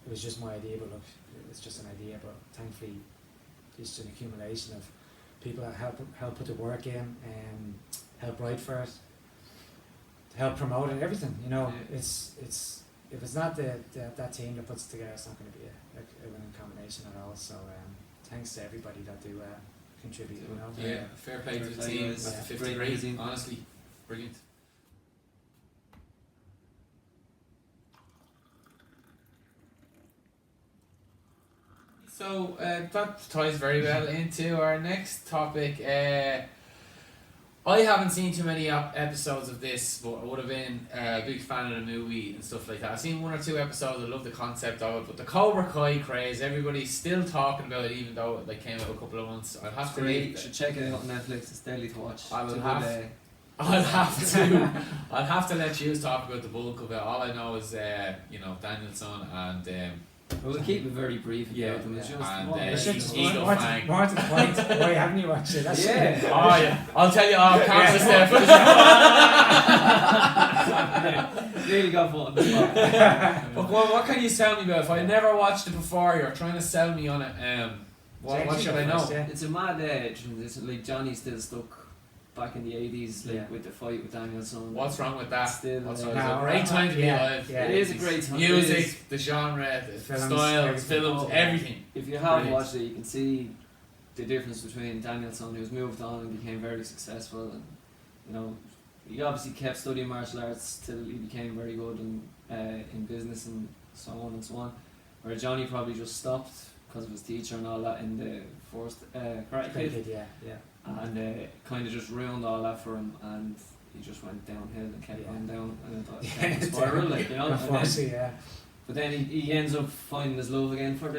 it was just my idea, but look, it's just an idea. But thankfully, it's just an accumulation of people that help put the work in and help write for it, help promote it, everything. You know, Yeah. it's if it's not that team that puts it together, it's not going to be a winning combination at all. So thanks to everybody that do contribute. You know. Yeah, fair play to Fair the play, team. guys. That's the 50 Great grade, magazine. honestly. Brilliant. So that ties very well into our next topic. I haven't seen too many episodes of this, but I would have been a big fan of the movie and stuff like that. I've seen 1 or 2 episodes. I love the concept of it, but the Cobra Kai craze, everybody's still talking about it, even though it came out a couple of months. I'll have to You should check it out on Netflix. It's deadly to watch. I will It's a have- good, I'll have to let you talk about the bulk of it. All I know is Danielson and we'll keep it very brief. Yeah, about them. It's just and, more- It's It's Eagle more Fang. to the point. Why haven't you watched it? That's Yeah. oh yeah, I'll tell you off camera, Steph. Nearly got put on the spot. But what can you tell me about? If I never watched it before, you're trying to sell me on it. What should I know? It's a mad transition. Like Johnny's still stuck back in the 80s, like Yeah. with the fight with Danielson. What's wrong with that? Still, What's uh, wrong? It's No, a great time to be yeah, alive. yeah. It is a great time. It is. Music, the genre, the Films, styles, everything. films, Oh, everything. If you have Brilliant. watched it, you can see the difference between Danielson, who's moved on and became very successful, and he obviously kept studying martial arts till he became very good in business and so on and so on. Where Johnny probably just stopped because of his teacher and all that in the first Karate Kid, Yeah. and kind of just ruined all that for him, and he just went downhill and kept Yeah. going down and it Yeah, spiral, like, and then- Unfortunately, yeah. but then he ends up finding his love again for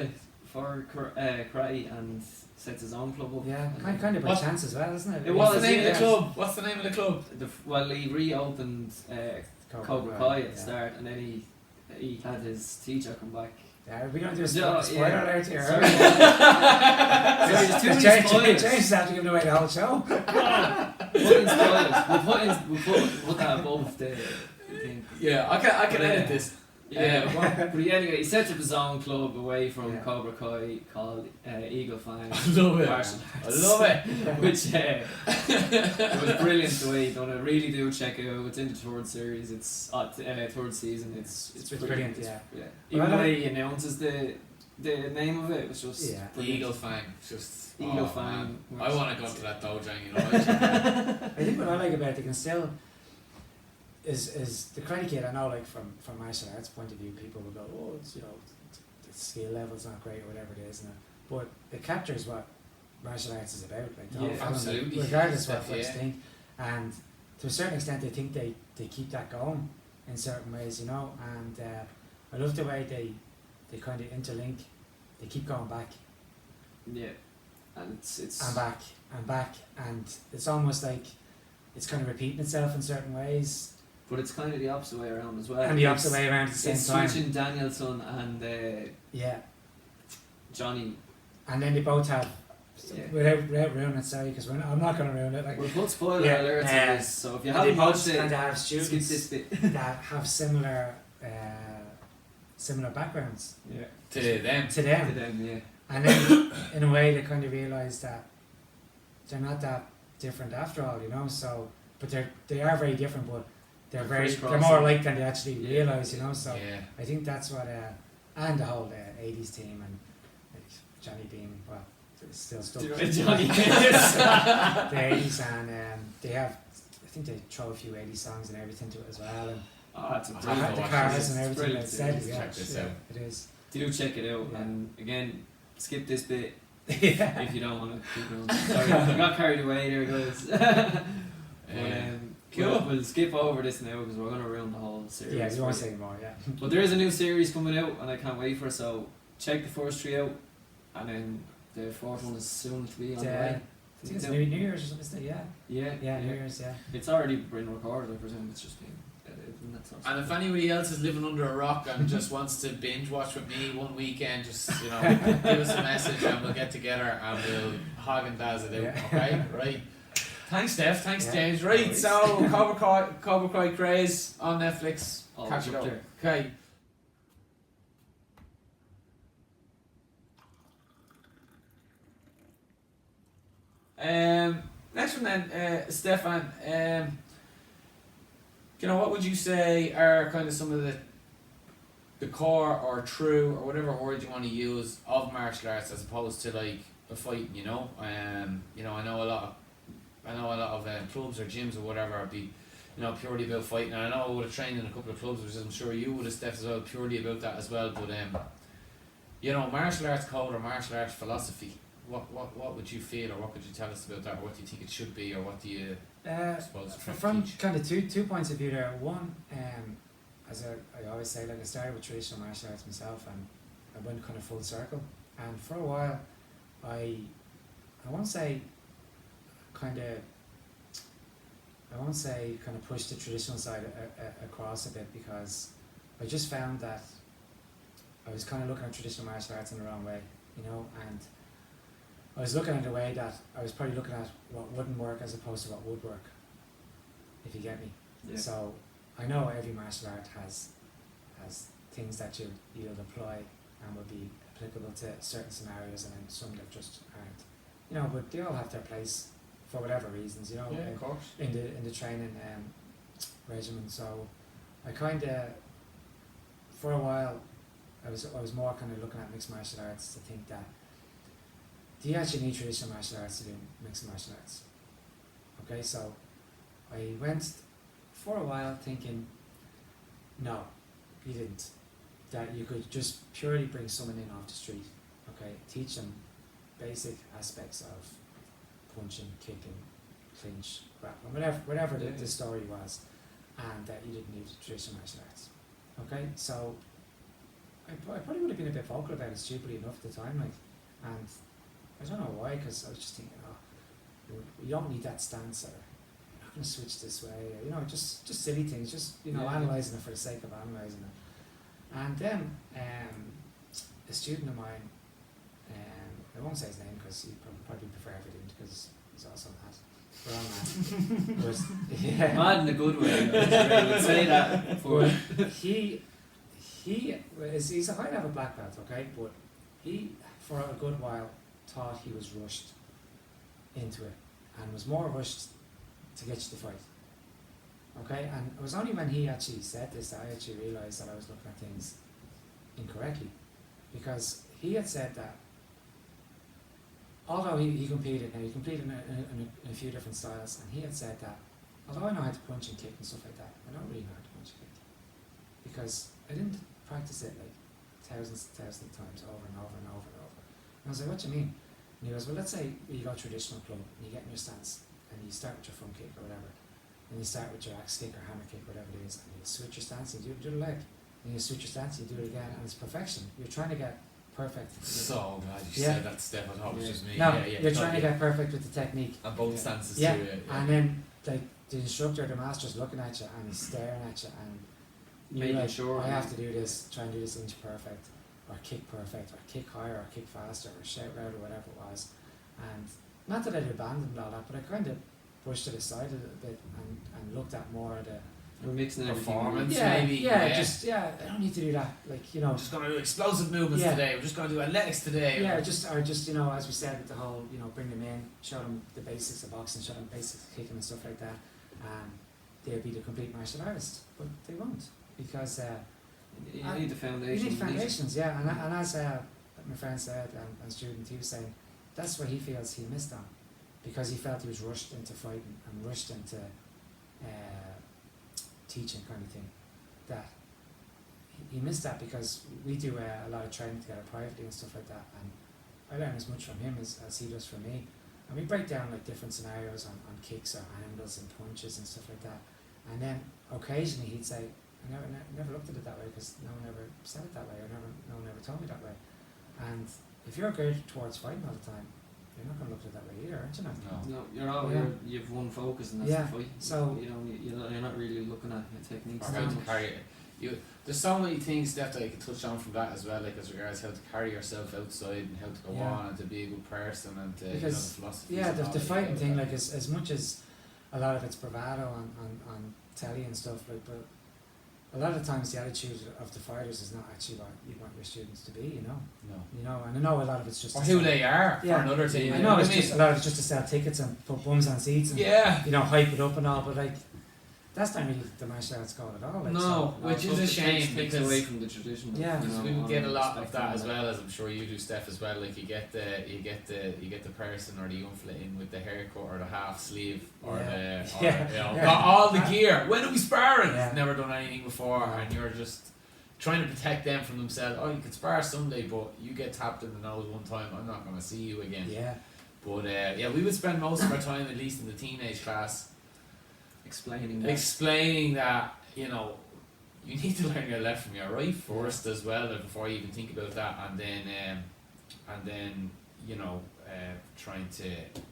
karate and sets his own club up. Yeah, And kind of by What- chance as well, isn't it? It What's was, the name of yeah. the club? What's the name of the club? He reopened Cobra Kai at the yeah. start, and then he had his teacher come back. Yeah, we're going to do a Yeah, spoiler yeah. alert here. Sorry. There's too many spoilers. James have to give away the whole show. Put in spoilers. We'll put that above the thing. Yeah, I can edit this. Yeah, but anyway, he sets up his own club away from Yeah. Cobra Kai called Eagle Fang. I love it. Martial I arts. love it. Which it was brilliant the way he done it. Really do check it out. It's in the third series. It's third season. It's brilliant, It's, yeah. Even Well, the way he announces the name of it was just Yeah. The brilliant. Eagle Fang. Just Eagle oh, Fang. man. I want to go to that dojo, I think what I like about it, they can still is the Karate Kid. I know, like from martial arts point of view, people will go, oh, it's the skill level's not great or whatever it is, but it captures what martial arts is about. Like the whole Yeah, Oh, film, absolutely. regardless of Stuff, what you yeah. think, and to a certain extent, they think they keep that going in certain ways, and I love the way they kind of interlink. They keep going back Yeah, and it's and back and back, and it's almost like it's kind of repeating itself in certain ways, but it's kind of the opposite way around as well. and the opposite way around at the same It's time. switching Danielson and Yeah, Johnny. and then they both have, Yeah. without ruining it, sorry, because I'm not going to ruin it. Like, We'll put spoiler Yeah, alerts on this, so if you they haven't both watched kind it, of have skip students this bit. that have similar backgrounds To them. to To them, them, yeah. and then in a way they kind of realise that they're not that different after all, So, but they are very different, but they're Crisscrossing. more alike than they actually Yeah. realise, So Yeah. I think that's what and the whole 80s team and like Johnny being still stuck Johnny with Johnny. the 80s, and they have, I think they throw a few 80s songs and everything to it as well, and Oh, that's a I the have to brilliant. watch cars this. and It's everything brilliant. that's said, It's- check this out. it is. Do check it out, Yeah. and again, skip this bit Yeah. if you don't want to keep going. Sorry, I got carried away there, guys. Cool. We'll skip over this now because we're going to ruin the whole series. Yeah, you won't for say more, yeah. But there is a new series coming out, and I can't wait for it. So check the first 3 out, and then the fourth one is soon to be on the way. I think it's New Year's or something, isn't it? Yeah, Yeah, New Year's, yeah. It's already been recorded. I presume it's just been edited and that sort of And if stuff. anybody else is living under a rock and just wants to binge watch with me one weekend, just give us a message and we'll get together and we'll hog and dazz it out. Yeah. Okay, right. Thanks, Steph. Thanks, Yeah. James. Right, No so Cobra Kai Craze on Netflix. All Catch it up up. there. Okay. Next one then, Stefan. What would you say are kind of some of the core or true or whatever word you want to use of martial arts as opposed to like a fight? I know a lot of clubs or gyms or whatever be purely about fighting. And I know I would have trained in a couple of clubs, which I'm sure you would have, Steph, as well, purely about that as well. But martial arts code or martial arts philosophy. what would you feel, or what could you tell us about that, or what do you think it should be, or what do you suppose try to From teach? kind of two points of view there. One, as I always say, like I started with traditional martial arts myself, and I went kind of full circle. And for a while, I won't say kind of pushed the traditional side across a bit, because I just found that I was kind of looking at traditional martial arts in the wrong way, you know, and I was looking at the way that I was probably looking at what wouldn't work as opposed to what would work, if you get me. Yeah. So I know every martial art has things that you'll apply and will be applicable to certain scenarios, and then some that just aren't. You know, but they all have their place for whatever reasons, you know, Yeah, of course. in the training regimen. So I kind of, for a while, I was more kind of looking at mixed martial arts to think that, do you actually need traditional martial arts to do mixed martial arts? Okay, so I went for a while thinking, no, you didn't. That you could just purely bring someone in off the street, okay, teach them basic aspects of punching, kicking, clinch, grappling, whatever the story was, and that you didn't need traditional martial arts. Okay, so I probably would have been a bit vocal about it, stupidly enough at the time, like, and I don't know why, because I was just thinking, you don't need that stance, or you're not going to switch this way, or, you know, just silly things, just, you know, analysing it for the sake of analysing it. And then a student of mine, I won't say his name because he'd probably prefer if I didn't, because he's also mad. We're all mad. But, yeah. Mad in a good way. I would say that. But he's a high level black belt, okay? But he, for a good while, thought he was rushed into it, and was more rushed to get you to fight. Okay, and it was only when he actually said this that I actually realised that I was looking at things incorrectly, because he had said that although he competed in a few different styles, and he had said that although I know how to punch and kick and stuff like that, I don't really know how to punch and kick, because I didn't practice it like thousands of times over and over and over and over. And I was like, what do you mean? And he goes, well, let's say you go traditional club and you get in your stance and you start with your front kick or whatever, and you start with your axe kick or hammer kick, whatever it is, and you switch your stance and you do the leg, and you switch your stance and you do it again, and it's perfection. You're trying to get perfect. So glad you said that, Stefan. I thought it was just me. No, Yeah, you're trying to get perfect with the technique. and both stances Yeah, too. and then like the instructor, the master's looking at you and he's staring at you, and you're Making like, sure. I have to do this, try and do this inch perfect, or kick perfect, or kick higher, or kick faster, or shout out, or whatever it was. And not that I'd abandoned all that, but I kind of pushed it aside a little bit and looked at more of the We're mixing everything. Performance. yeah, maybe, yeah, yeah. just I don't need to do that, like, you know. I'm just going to do explosive movements Yeah. today. We're just going to do athletics today. Yeah, just you know, as we said with the whole, you know, bring them in, show them the basics of boxing, show them basics of kicking and stuff like that, and they'll be the complete martial artist, but they won't, because You need the foundation. you need foundations, yeah, and as my friend said, and student, he was saying that's where he feels he missed on, because he felt he was rushed into fighting and rushed into teaching kind of thing, that he missed that, because we do a lot of training together privately and stuff like that, and I learn as much from him as he does from me, and we break down like different scenarios on kicks or angles and punches and stuff like that, and then occasionally he'd say, I never looked at it that way, because no one ever said it that way, or no one ever told me that way. And if you're geared towards fighting all the time, you're not going to look at it that way either, aren't you? No. No, you're all you've one focus, and that's Yeah, the fight. so- you're not really looking at your techniques. Or how to carry it. There's so many things that you can touch on from that as well, like as regards how to carry yourself outside and how to go Yeah. on and to be a good person and to, Because, the philosophy. yeah, the fighting thing, like as much as a lot of it's bravado on telly and stuff, like, but a lot of times the attitude of the fighters is not actually what you want your students to be, you know. No. You know, and I know a lot of it's just Or to who sell- they are Yeah. for another team. I you know what it's I mean? just a lot of it's just to sell tickets and put bums on seats and Yeah. you know, hype it up and all, but like that's not really the martial arts goal at all. Like, No, so, which is a shame takes because away from the tradition. Yeah. because we would get a lot of that as well, as I'm sure you do, Steph, as well. Like you get the person or the young fella in with the haircut or the half sleeve or Yeah. the Yeah. you know, Yeah. got all the gear. When are we sparring? Yeah. Never done anything before, Yeah. and you're just trying to protect them from themselves. Oh, you could spar someday, but you get tapped in the nose one time, I'm not going to see you again. Yeah. But yeah, we would spend most of our time, at least in the teenage class, Explaining that, you know, you need to learn your left from your right first as well, before you even think about that, and then you know, trying to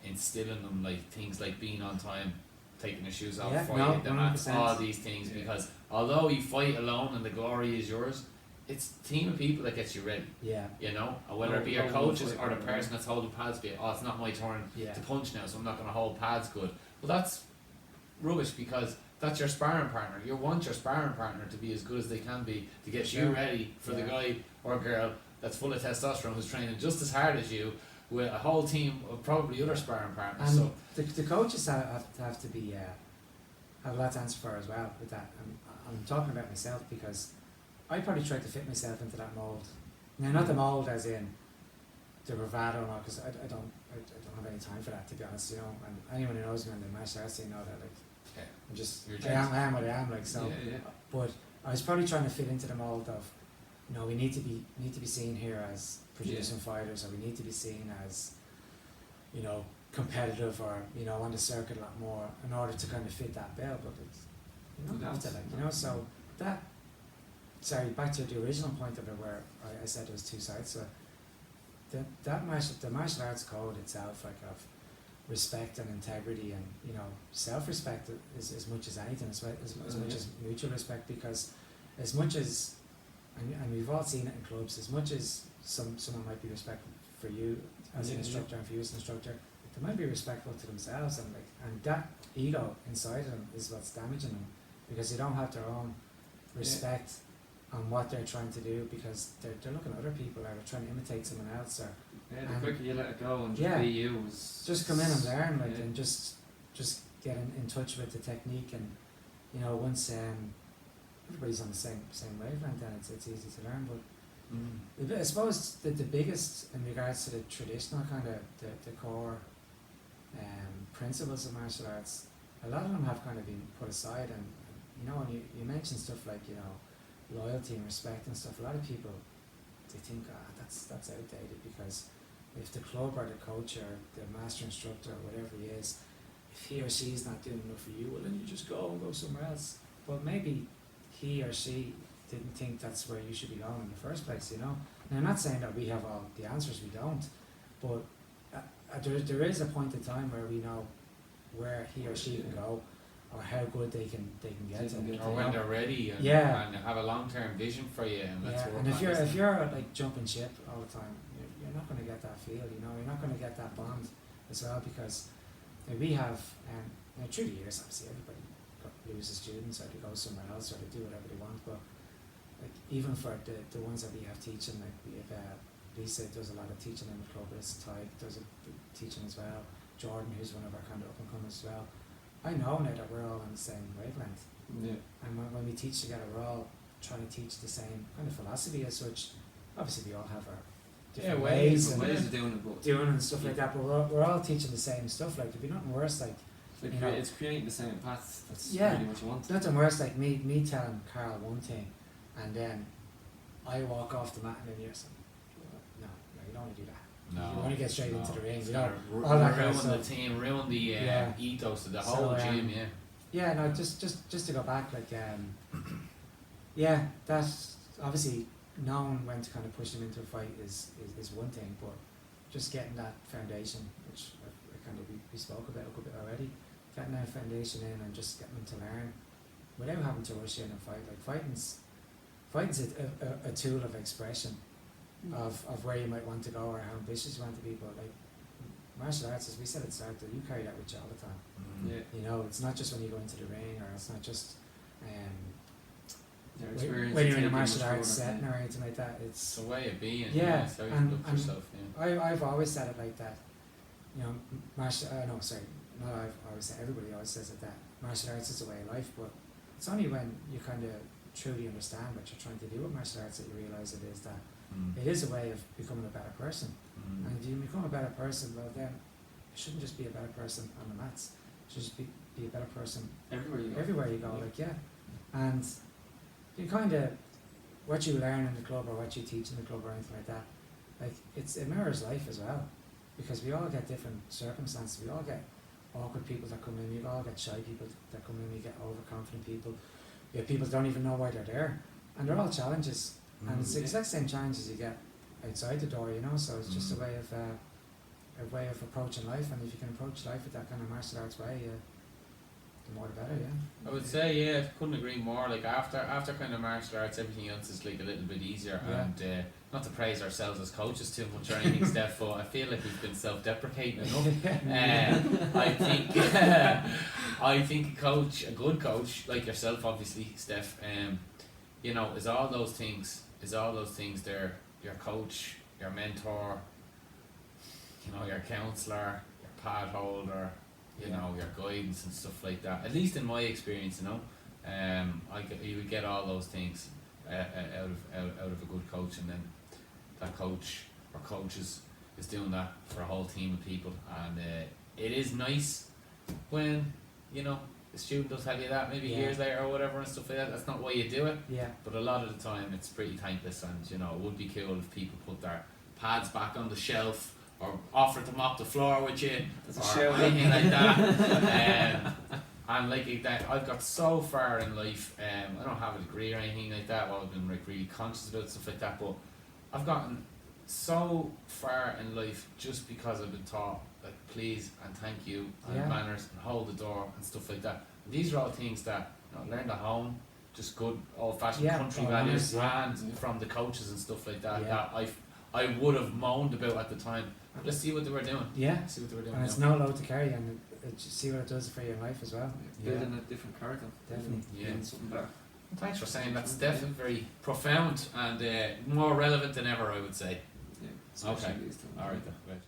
instill in them like things like being on time, taking their shoes off before you hit the mat, 100%. all these things, because although you fight alone and the glory is yours, it's a team of people that gets you ready, Yeah. you know, and whether it be your coaches or the person that's holding pads, be it's not my turn Yeah. to punch now, so I'm not going to hold pads good. Well, that's rubbish, because that's your sparring partner. You want your sparring partner to be as good as they can be to get you Sure. ready for the Yeah. guy or girl that's full of testosterone, who's training just as hard as you, with a whole team of probably other sparring partners. And So the coaches have to be have a lot to answer for as well with that. I'm talking about myself because I probably tried to fit myself into that mold. Now, not the mold as in the bravado and all, because I don't have any time for that, to be honest. You know, and anyone who knows me on the martial arts scene know that, like, yeah, I'm just You're I am what I am, like, so. Yeah. But I was probably trying to fit into the mold of, you know, we need to be seen here as producing fighters, or we need to be seen as, you know, competitive, or, you know, on the circuit a lot more in order to kind of fit that bill. But it's, you don't have to, like, you know. So that, sorry, back to the original point of it, where I said there was two sides. So the martial arts code itself, like, of respect and integrity and, you know, self-respect is as much as anything, as much as mutual respect, because as much as, and we've all seen it in clubs, as much as someone might be respectful for you as an instructor and for you as an instructor, they might be respectful to themselves, and that ego inside of them is what's damaging them, because they don't have their own respect on what they're trying to do, because they're looking at other people, or they're trying to imitate someone else, or The quicker you let it go and just Yeah. be you is just come in and learn, like, Yeah. and just get in touch with the technique, and, you know, once everybody's on the same wavelength, then it's easy to learn. But I suppose the biggest, in regards to the traditional kind of the core principles of martial arts, a lot of them have kind of been put aside, and you know, when you mention stuff like, you know, loyalty and respect and stuff, a lot of people, they think, that's outdated, because if the club or the coach or the master instructor or whatever he is, if he or she is not doing enough for you, well, then you just go somewhere else. But maybe he or she didn't think that's where you should be going in the first place, you know. Now, I'm not saying that we have all the answers, we don't, but there is a point in time where we know where he or she can go, or how good they can get to. or when they're ready, and, Yeah. and have a long-term vision for you, and let's Yeah, work and on if you're this. like jumping ship all the time, you're not going to get that feel, you know. You're not going to get that bond as well, because we have, you know, through the years, obviously everybody loses students, or they go somewhere else, or they do whatever they want. But like, even for the ones that we have teaching, like, we have Lisa does a lot of teaching in the club. Ty does a big teaching as well. Jordan, who's one of our kind of up and comers as well. I know now that we're all on the same wavelength. Yeah. And when we teach together, we're all trying to teach the same kind of philosophy as such. Obviously, we all have our different ways Different and ways of doing it, but doing and stuff like that, but we're all teaching the same stuff. Like, there'd be nothing worse, like, it's, you know, it's creating the same path. That's Yeah. really what you want. nothing worse like me telling Carl one thing, and then I walk off the mat, and then you're saying, no, you don't want to do that. You want to get straight into the ring. It's You gotta know, all that kind ruin of the stuff. team, ruin the Yeah. ethos of the So, whole gym, yeah. Yeah, no, just to go back, like, yeah, that's obviously knowing when to kind of push them into a fight is one thing, but just getting that foundation, which I kind of we spoke about a bit already, getting that foundation in and just getting them to learn without having to rush in and fight. Like, fighting's a tool of expression of where you might want to go or how ambitious you want to be, but like, martial arts, as we said at the start, you carry that with you all the time. Yeah. You know, it's not just when you go into the ring, or it's not just Their when experience you're in a taking martial much arts further, setting yeah. or anything like that. It's It's a way of being, Yeah, it's how you and- look and yourself, yeah. I've always said it like that. You know, martial. No, sorry, not I've always said. Everybody always says it, that martial arts is a way of life, but it's only when you kind of truly understand what you're trying to do with martial arts that you realise it is that it is a way of becoming a better person. And if you become a better person, well, then you shouldn't just be a better person on the mats. You should just be a better person Everywhere you go. everywhere you go. Like, yeah, and you kind of, what you learn in the club or what you teach in the club or anything like that, like it mirrors life as well, because we all get different circumstances. We all get awkward people that come in. We all get shy people that come in. We get overconfident people. We have people that don't even know why they're there, and they're all challenges. And it's the exact same challenges you get outside the door, you know. So it's just a way of approaching life, and if you can approach life with that kind of martial arts way, the more the better. Yeah. I would say couldn't agree more. Like after kind of martial arts, everything else is like a little bit easier. Yeah. And not to praise ourselves as coaches too much or anything, Steph, but I feel like we've been self-deprecating enough. I think a good coach like yourself, obviously, Steph, you know, is all those things. They're your coach, your mentor, you know, your counsellor, your pad holder, you know, your guidance and stuff like that. At least in my experience, you know, you would get all those things out of a good coach, and then that coach or coaches is doing that for a whole team of people. And it is nice when, you know, the student does tell you that maybe years later or whatever and stuff like that. That's not why you do it. Yeah. But a lot of the time it's pretty thankless, and you know, it would be cool if people put their pads back on the shelf or offered to mop the floor with you or anything like that. And like that, I've got so far in life. I don't have a degree or anything like that. Well, I've been like really conscious about stuff like that, but I've gotten so far in life just because I've been taught like please and thank you and manners and hold the door and stuff like that. And these are all things that, you know, learned at home, just good old-fashioned country values, and from the coaches and stuff like that that I would have moaned about at the time. Let's see what they were doing. Yeah. See what they were doing. And it's no load to carry, and just see what it does for your life as well. Building a different character. Definitely. Building something better. Thanks for saying that's definitely very profound and more relevant than ever, I would say. Yeah. Okay. These two. All right then. Right.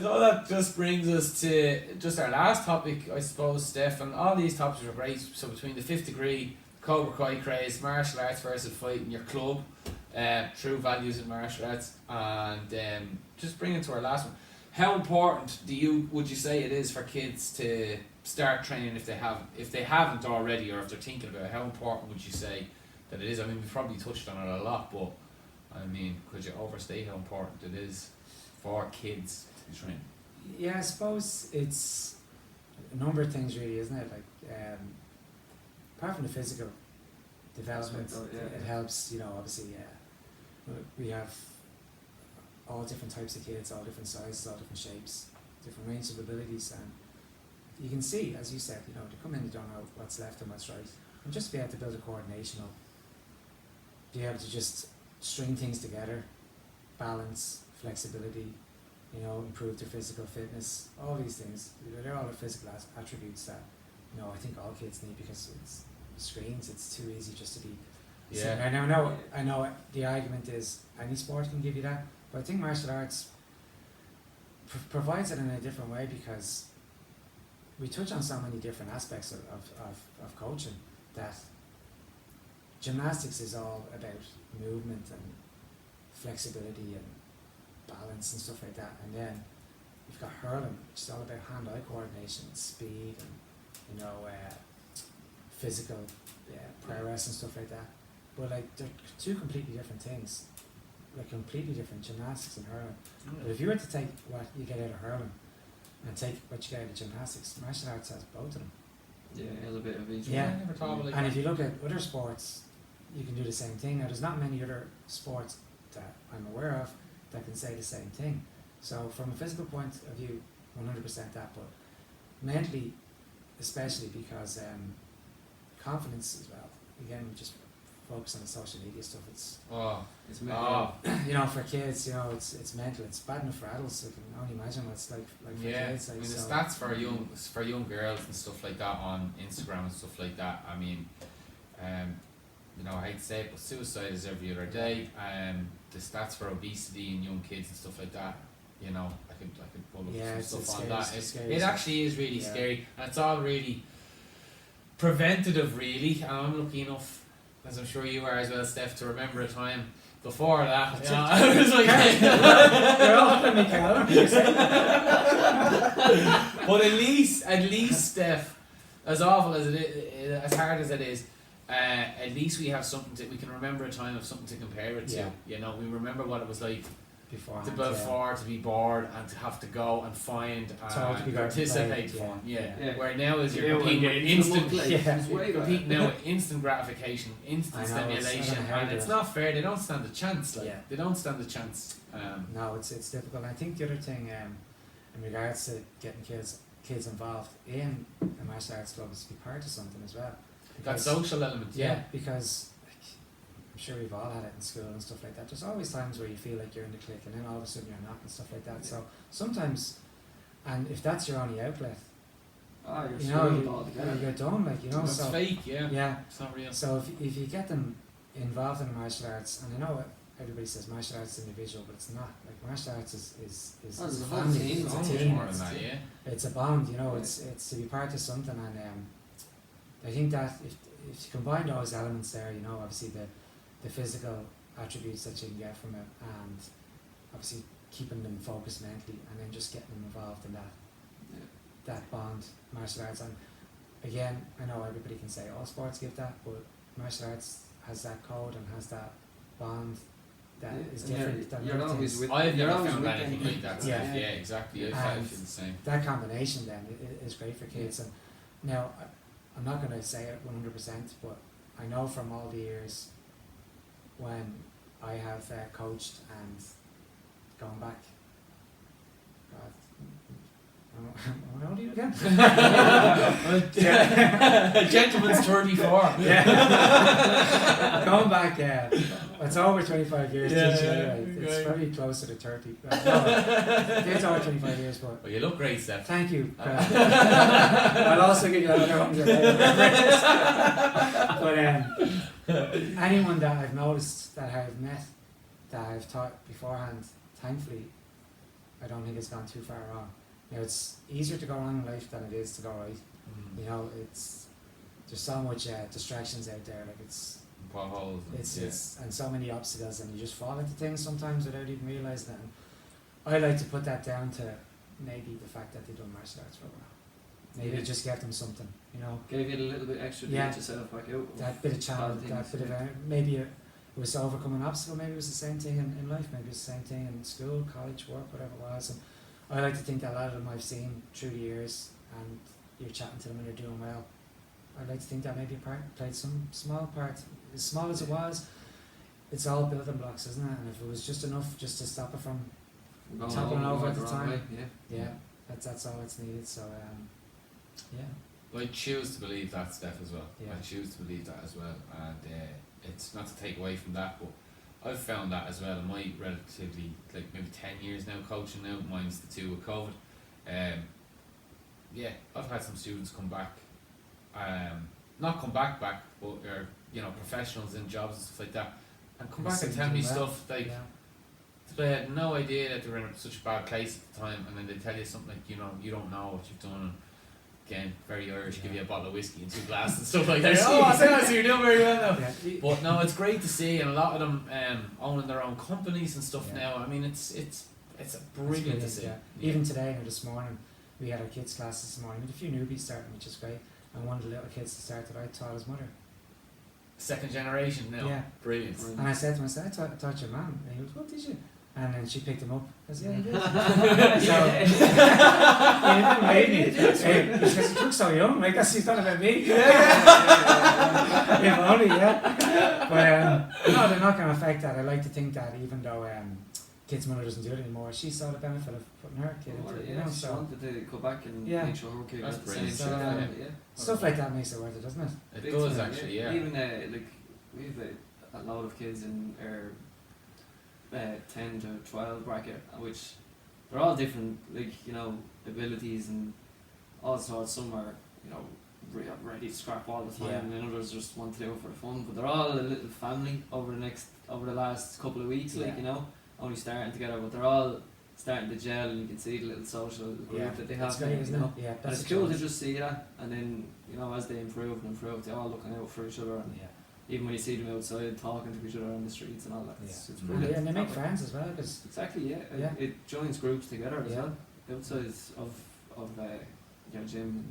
So that just brings us to just our last topic, I suppose, Steph. And all these topics are great. So between the 5th degree, Cobra Kai craze, martial arts versus fighting, your club, true values in martial arts, and just bring it to our last one. How important would you say it is for kids to start training if they haven't already, or if they're thinking about it? How important would you say that it is? I mean, we've probably touched on it a lot, but I mean, could you overstate how important it is for kids to train? Yeah, I suppose it's a number of things really, isn't it? Like, apart from the physical development, it helps, you know, obviously, we have all different types of kids, all different sizes, all different shapes, different range of abilities, and you can see, as you said, you know, they come in, they don't know what's left and what's right, and just be able to build a coordination up, be able to just string things together, balance, flexibility, you know, improve their physical fitness, all these things, they're all the physical attributes that, you know, I think all kids need, because it's screens, it's too easy just to be sitting there. Now, I know the argument is any sport can give you that, but I think martial arts provides it in a different way, because we touch on so many different aspects of coaching, that gymnastics is all about movement and flexibility and balance and stuff like that, and then you've got hurling, which is all about hand-eye coordination, speed, and, you know, physical prowess and stuff like that. But like, they're two completely different things, like completely different, gymnastics and hurling. But if you were to take what you get out of hurling and take what you get out of gymnastics, martial arts has both of them. Yeah, a little bit of each. Yeah, I never thought of it like and that. if you look at other sports, you can do the same thing. Now, there's not many other sports that I'm aware of that can say the same thing. So from a physical point of view, 100% that, but mentally, especially, because confidence as well. Again, we just focus on the social media stuff. It's you know, for kids, you know, it's mental. It's bad enough for adults. I can only imagine what it's like for kids. Like, I mean, the stats for young girls and stuff like that on Instagram and stuff like that. I mean, you know, I hate to say it, but suicide is every other day. The stats for obesity in young kids and stuff like that. You know, I could pull up some stuff on that. It actually is really scary, and it's all really preventative, really. And I'm lucky enough, as I'm sure you are as well, Steph, to remember a time before that. You know, I was like, you're all looking at me, But at least, Steph, as awful as it is, as hard as it is, at least we have something we can remember a time of something to compare it to. Yeah. You know, we remember what it was like beforehand. to be bored and to have to go and find To be participate played, fun. Yeah. Yeah. Where now is you're Yeah, competing when with you're in the instant. mud, like, Yeah. it's way better. Competing now with instant gratification, instant I know, it's- I stimulation, don't know how and to it's do it. not fair. They don't stand a chance. Like Yeah. they don't stand a chance. No, it's difficult. I think the other thing in regards to getting kids involved in a martial arts club is to be part of something as well. That Because- social element. Yeah, because like, I'm sure we've all had it in school and stuff like that. There's always times where you feel like you're in the clique and then all of a sudden you're not and stuff like that. So sometimes, and if that's your only outlet, You're you know, screwed altogether. you're done, like, you know. That's So fake. Yeah. yeah, It's not real. so if you get them involved in martial arts, and I know everybody says martial arts is individual, but it's not. Like martial arts is Oh, there's a a whole family. team, It's So a so much team. more than that. Yeah. It's a bond, you know. Yeah. It's to be part of something, and I think that if you combine those elements there, you know, obviously the physical attributes that you can get from it, and obviously keeping them focused mentally, and then just getting them involved in that bond, martial arts. And again, I know everybody can say all sports give that, but martial arts has that code and has that bond that is different than You're other always things. with. I've you're never always found with anything them. like that. Yeah. Yeah, exactly. I And feel the same. that combination then is great for kids. And now I'm not going to say it 100%, but I know from all the years when I have coached and going back, God, how old are you again? A gentleman's 34. Yeah. Going back, it's over 25 years. Yeah, teaching yeah, anyway. It's okay. probably closer to 30. No, it's over 25 years, but Well, you look great, Steph. thank you. I'll also give you another 100 But anyone that I've noticed, that I've met, that I've taught beforehand, thankfully, I don't think it's gone too far wrong. Now, it's easier to go wrong in life than it is to go right. You know, there's so much distractions out there. Like it's Potholes. it's and so many obstacles, and you just fall into things sometimes without even realising it. And I like to put that down to maybe the fact that they done martial arts for a while. Maybe it just gave them something, you know. Gave you a little bit extra to Yeah. get yourself back out. That bit of challenge, things, that bit of yeah. maybe it was to overcome an obstacle. Maybe it was the same thing in life. Maybe it was the same thing in school, college, work, whatever it was. And I like to think that a lot of them I've seen through the years, and you're chatting to them and they're doing well. I like to think that maybe a part played some small part, as small as it was. It's all building blocks, isn't it? And if it was just enough just to stop it from Going toppling over at the wrong time. way, yeah, that's all it's needed. So yeah. Well, I choose to believe that, Steph, as well. Yeah. I choose to believe that as well. And it's not to take away from that, but I've found that as well in my relatively, like maybe 10 years now coaching now, mine's the 2 with COVID. Yeah, I've had some students come back, not come back, but are, you know, professionals in jobs and stuff like that, and come back and tell me stuff like, yeah. they had no idea that they were in such a bad place at the time, and then they tell you something like, you know, you don't know what you've done, and again, very Irish, give you a bottle of whiskey and 2 glasses and stuff like that. Oh, I see, you're doing very well now. Yeah. But no, it's great to see, and a lot of them owning their own companies and stuff Yeah. now. I mean, it's brilliant to see. Yeah. Even today, this morning, we had our kids' class this morning with a few newbies starting, which is great. And one of the little kids that started, I taught his mother. Second generation now. Yeah. Brilliant. And I said to him, I taught your mum. And he goes, what did you? And then she picked him up. I said, yeah, you did. So, he didn't me. He says, you look so young, like that's he's done about me. If only, yeah. But no, they're not going to affect that. I like to think that even though kid's mother doesn't do it anymore, she saw the benefit of putting her kid into it, you know. She So wanted to go back and Yeah. make sure her kid That's got the same brilliant. shit. So, Yeah. stuff like that makes it worth it, doesn't it? It Big does time, actually, yeah. Even like we have a lot of kids in our 10 to 12 bracket, which they're all different, like, you know, abilities and all sorts. Some are, you know, ready to scrap all the time, Yeah. and others just want to do it for the fun. But they're all a little family over the last couple of weeks, like, Yeah. you know, only starting together, but they're all starting to gel, and you can see the little social group that they have That's now, great, you isn't know. it? Yeah, And that's it's the cool to choice. just see that, and then, you know, as they improve, they're all looking out for each other, and Yeah. even when you see them outside talking to each other on the streets and all that, it's Yeah. brilliant. And they make friends as well, because Exactly, yeah. Yeah. It joins groups together as Yeah. well. Outside your gym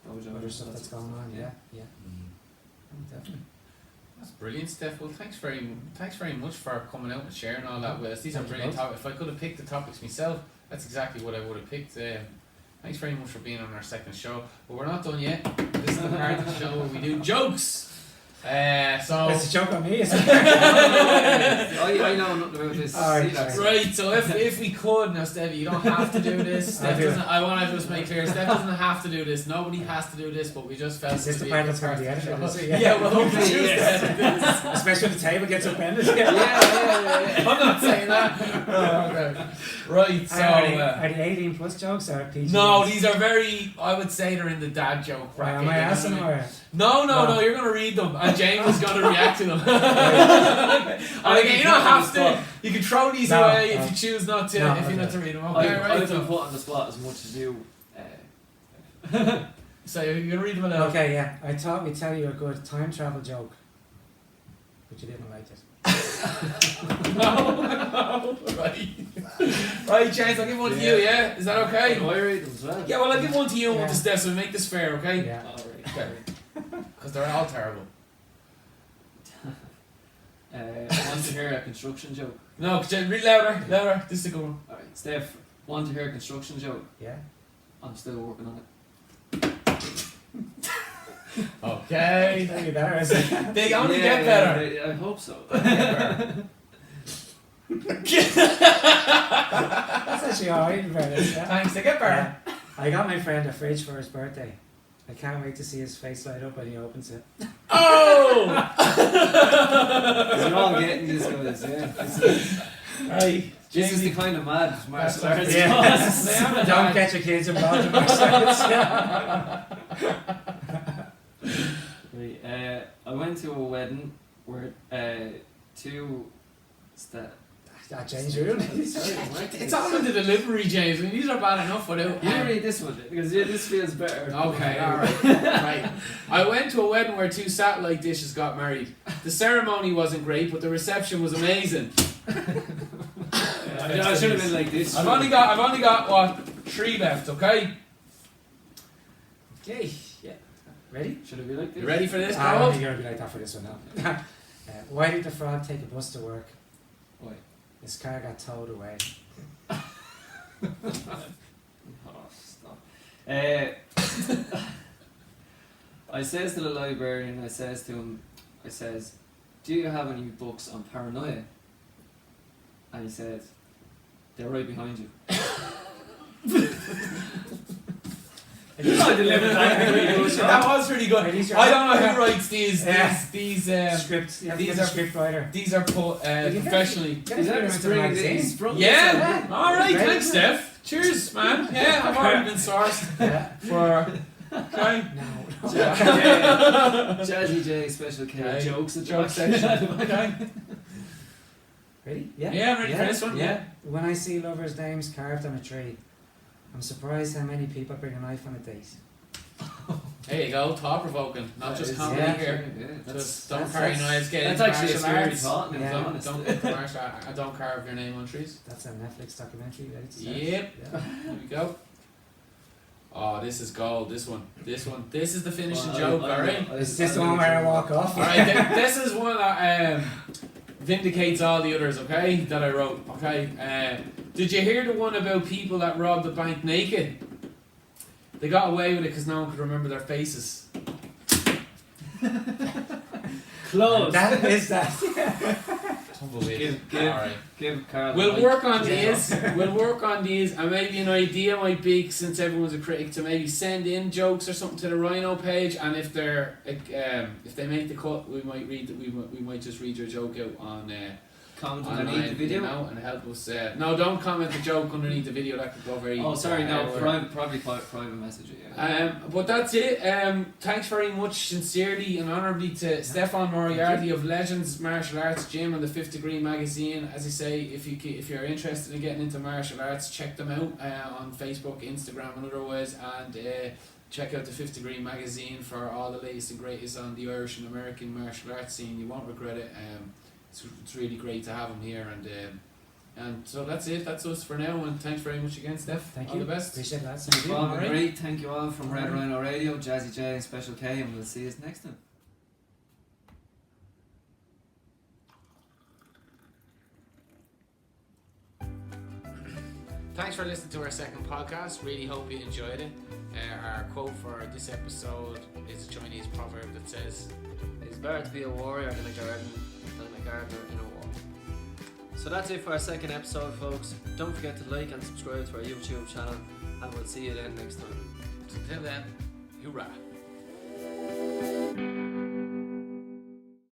and dojo. Other stuff that's going on. Yeah. Definitely. That's brilliant, Steph. Well, thanks very much for coming out and sharing all that with us. These are brilliant topics. If I could have picked the topics myself, that's exactly what I would have picked. Thanks very much for being on our second show. But we're not done yet. This is the part of the show where we do jokes. So It's a joke on me, isn't it? I know nothing about this. Alright, right, so if we could now, Stevie, you don't have to do this. I'll do it. I want to just make clear, Steph doesn't have to do this. Nobody has to do this, but we just felt Is this it the would part be a that's good going to be part edited? of the Is show. it? Yeah, well, hopefully choose Yes. to edit this. Especially when the table gets upended. I'm not saying that. Oh, okay. Right, so Are they 18 plus jokes or PG? no, these are very. I would say they're in the dad joke bracket. Am I you know asking what I mean? or? No, you're gonna read them, and James is gonna react to them. And again, you don't have to. You can throw these No, away no. if you choose not to. No, if you're not okay. to read them, okay, right? I've been So, put on the spot as much as you. so you're gonna read them aloud. Okay, yeah. I thought we'd tell you a good time travel joke, but you didn't like it. No, right. Right, James, I'll give one to you. Yeah, is that okay? I read them as well. Yeah, well, I'll give one to you and one to Yeah. Steph, so we make this fair, okay? Yeah. Alright. Okay. Because they're all terrible. Want to hear a construction joke? No, could you read louder? This is a good one. Alright, Steph, want to hear a construction joke? Yeah. I'm still working on it. Okay. Maybe better, is it? They only get better. I hope so. That's actually alright in fairness, yeah. Thanks, they get better. Yeah. I got my friend a fridge for his birthday. I can't wait to see his face light up when he opens it. Oh! We're all getting this, guys. Yeah. Hey, This is the Jamie. kind of mad martial arts. Yeah. class. They have a Don't dad. get your kids involved in martial arts. Right, I went to a wedding where two That changed your It's all in the delivery, James. I mean, these are bad enough without. You read this one because this feels better. Okay, alright. Right. I went to a wedding where two satellite dishes got married. The ceremony wasn't great, but the reception was amazing. I should have been like this. I've only got what, 3 left, okay? Okay, yeah. Ready? Should it be like this? You ready for this, I don't Carl? think you're going to be like that for this one now. Why did the frog take a bus to work? Why? His car got towed away. Oh, stop. I says to the librarian, I says to him, do you have any books on paranoia? And he said, they're right behind you. That was really good. Are these your- I don't know who writes these. Yeah. These Scripts. You have to these get a are- script writer. These are put Did you get- professionally. Get a script into the magazine. Yeah. All right. Right. Thanks, Steph. Cheers, man. Yeah, I've already been sourced Yeah. for. Okay. No. Jazzy J, Special K, Okay. jokes at the Joke back. section. Okay. Ready? Yeah. Yeah, I'm ready for this one. Yeah. When I see lovers' names carved on a tree, I'm surprised how many people bring a knife on a date. There you go. Thought provoking, not just comedy yeah. here. Yeah. Just don't that's- carry that's- knives. Get That's into actually a martial scary arts. thought, to be Yeah. honest. Don't get into martial art. Don't carve your name on trees. That's a Netflix documentary. Ready to start? Yep. Yeah. Here we go. Oh, this is gold. This one. This is the finishing Well, joke. I- All right. Is this the one where I walk off? All right. This is one that vindicates all the others. Okay, that I wrote. Okay. Did you hear the one about people that robbed the bank naked? They got away with it because no one could remember their faces. Close. That is that. Tumbleweed. Give- All right. Give Carl. We'll the work on Yeah. these. We'll work on these, and maybe an idea might be, since everyone's a critic, to maybe send in jokes or something to the Rhino page, and if they're if they make the cut, we might read we might just read your joke out on comment online, underneath the video. you know, and help us. No, don't comment the joke underneath the video. That could go very. Oh, sorry, no, or- probably private message. Yeah. But that's it. Thanks very much, sincerely and honourably, to Stefan Moriarty of Legends Martial Arts Gym and the 5th Degree magazine. As I say, if you're interested in getting into martial arts, check them out on Facebook, Instagram, and other ways, and check out the 5th Degree magazine for all the latest and greatest on the Irish and American martial arts scene. You won't regret it. It's really great to have him here, and And so that's it. That's us for now. And thanks very much again, Steph. Thank all you. the best. Appreciate that. Thank you all. Been Alright. great. Thank you all from Red Alright. Rhino Radio, Jazzy J and Special K, and we'll see you next time. Thanks for listening to our second podcast. Really hope you enjoyed it. Our quote for this episode is a Chinese proverb that says, It's better to be a warrior than a gardener in a war. So that's it for our second episode, folks. Don't forget to like and subscribe to our YouTube channel, and we'll see you then next time. so until then, hoorah.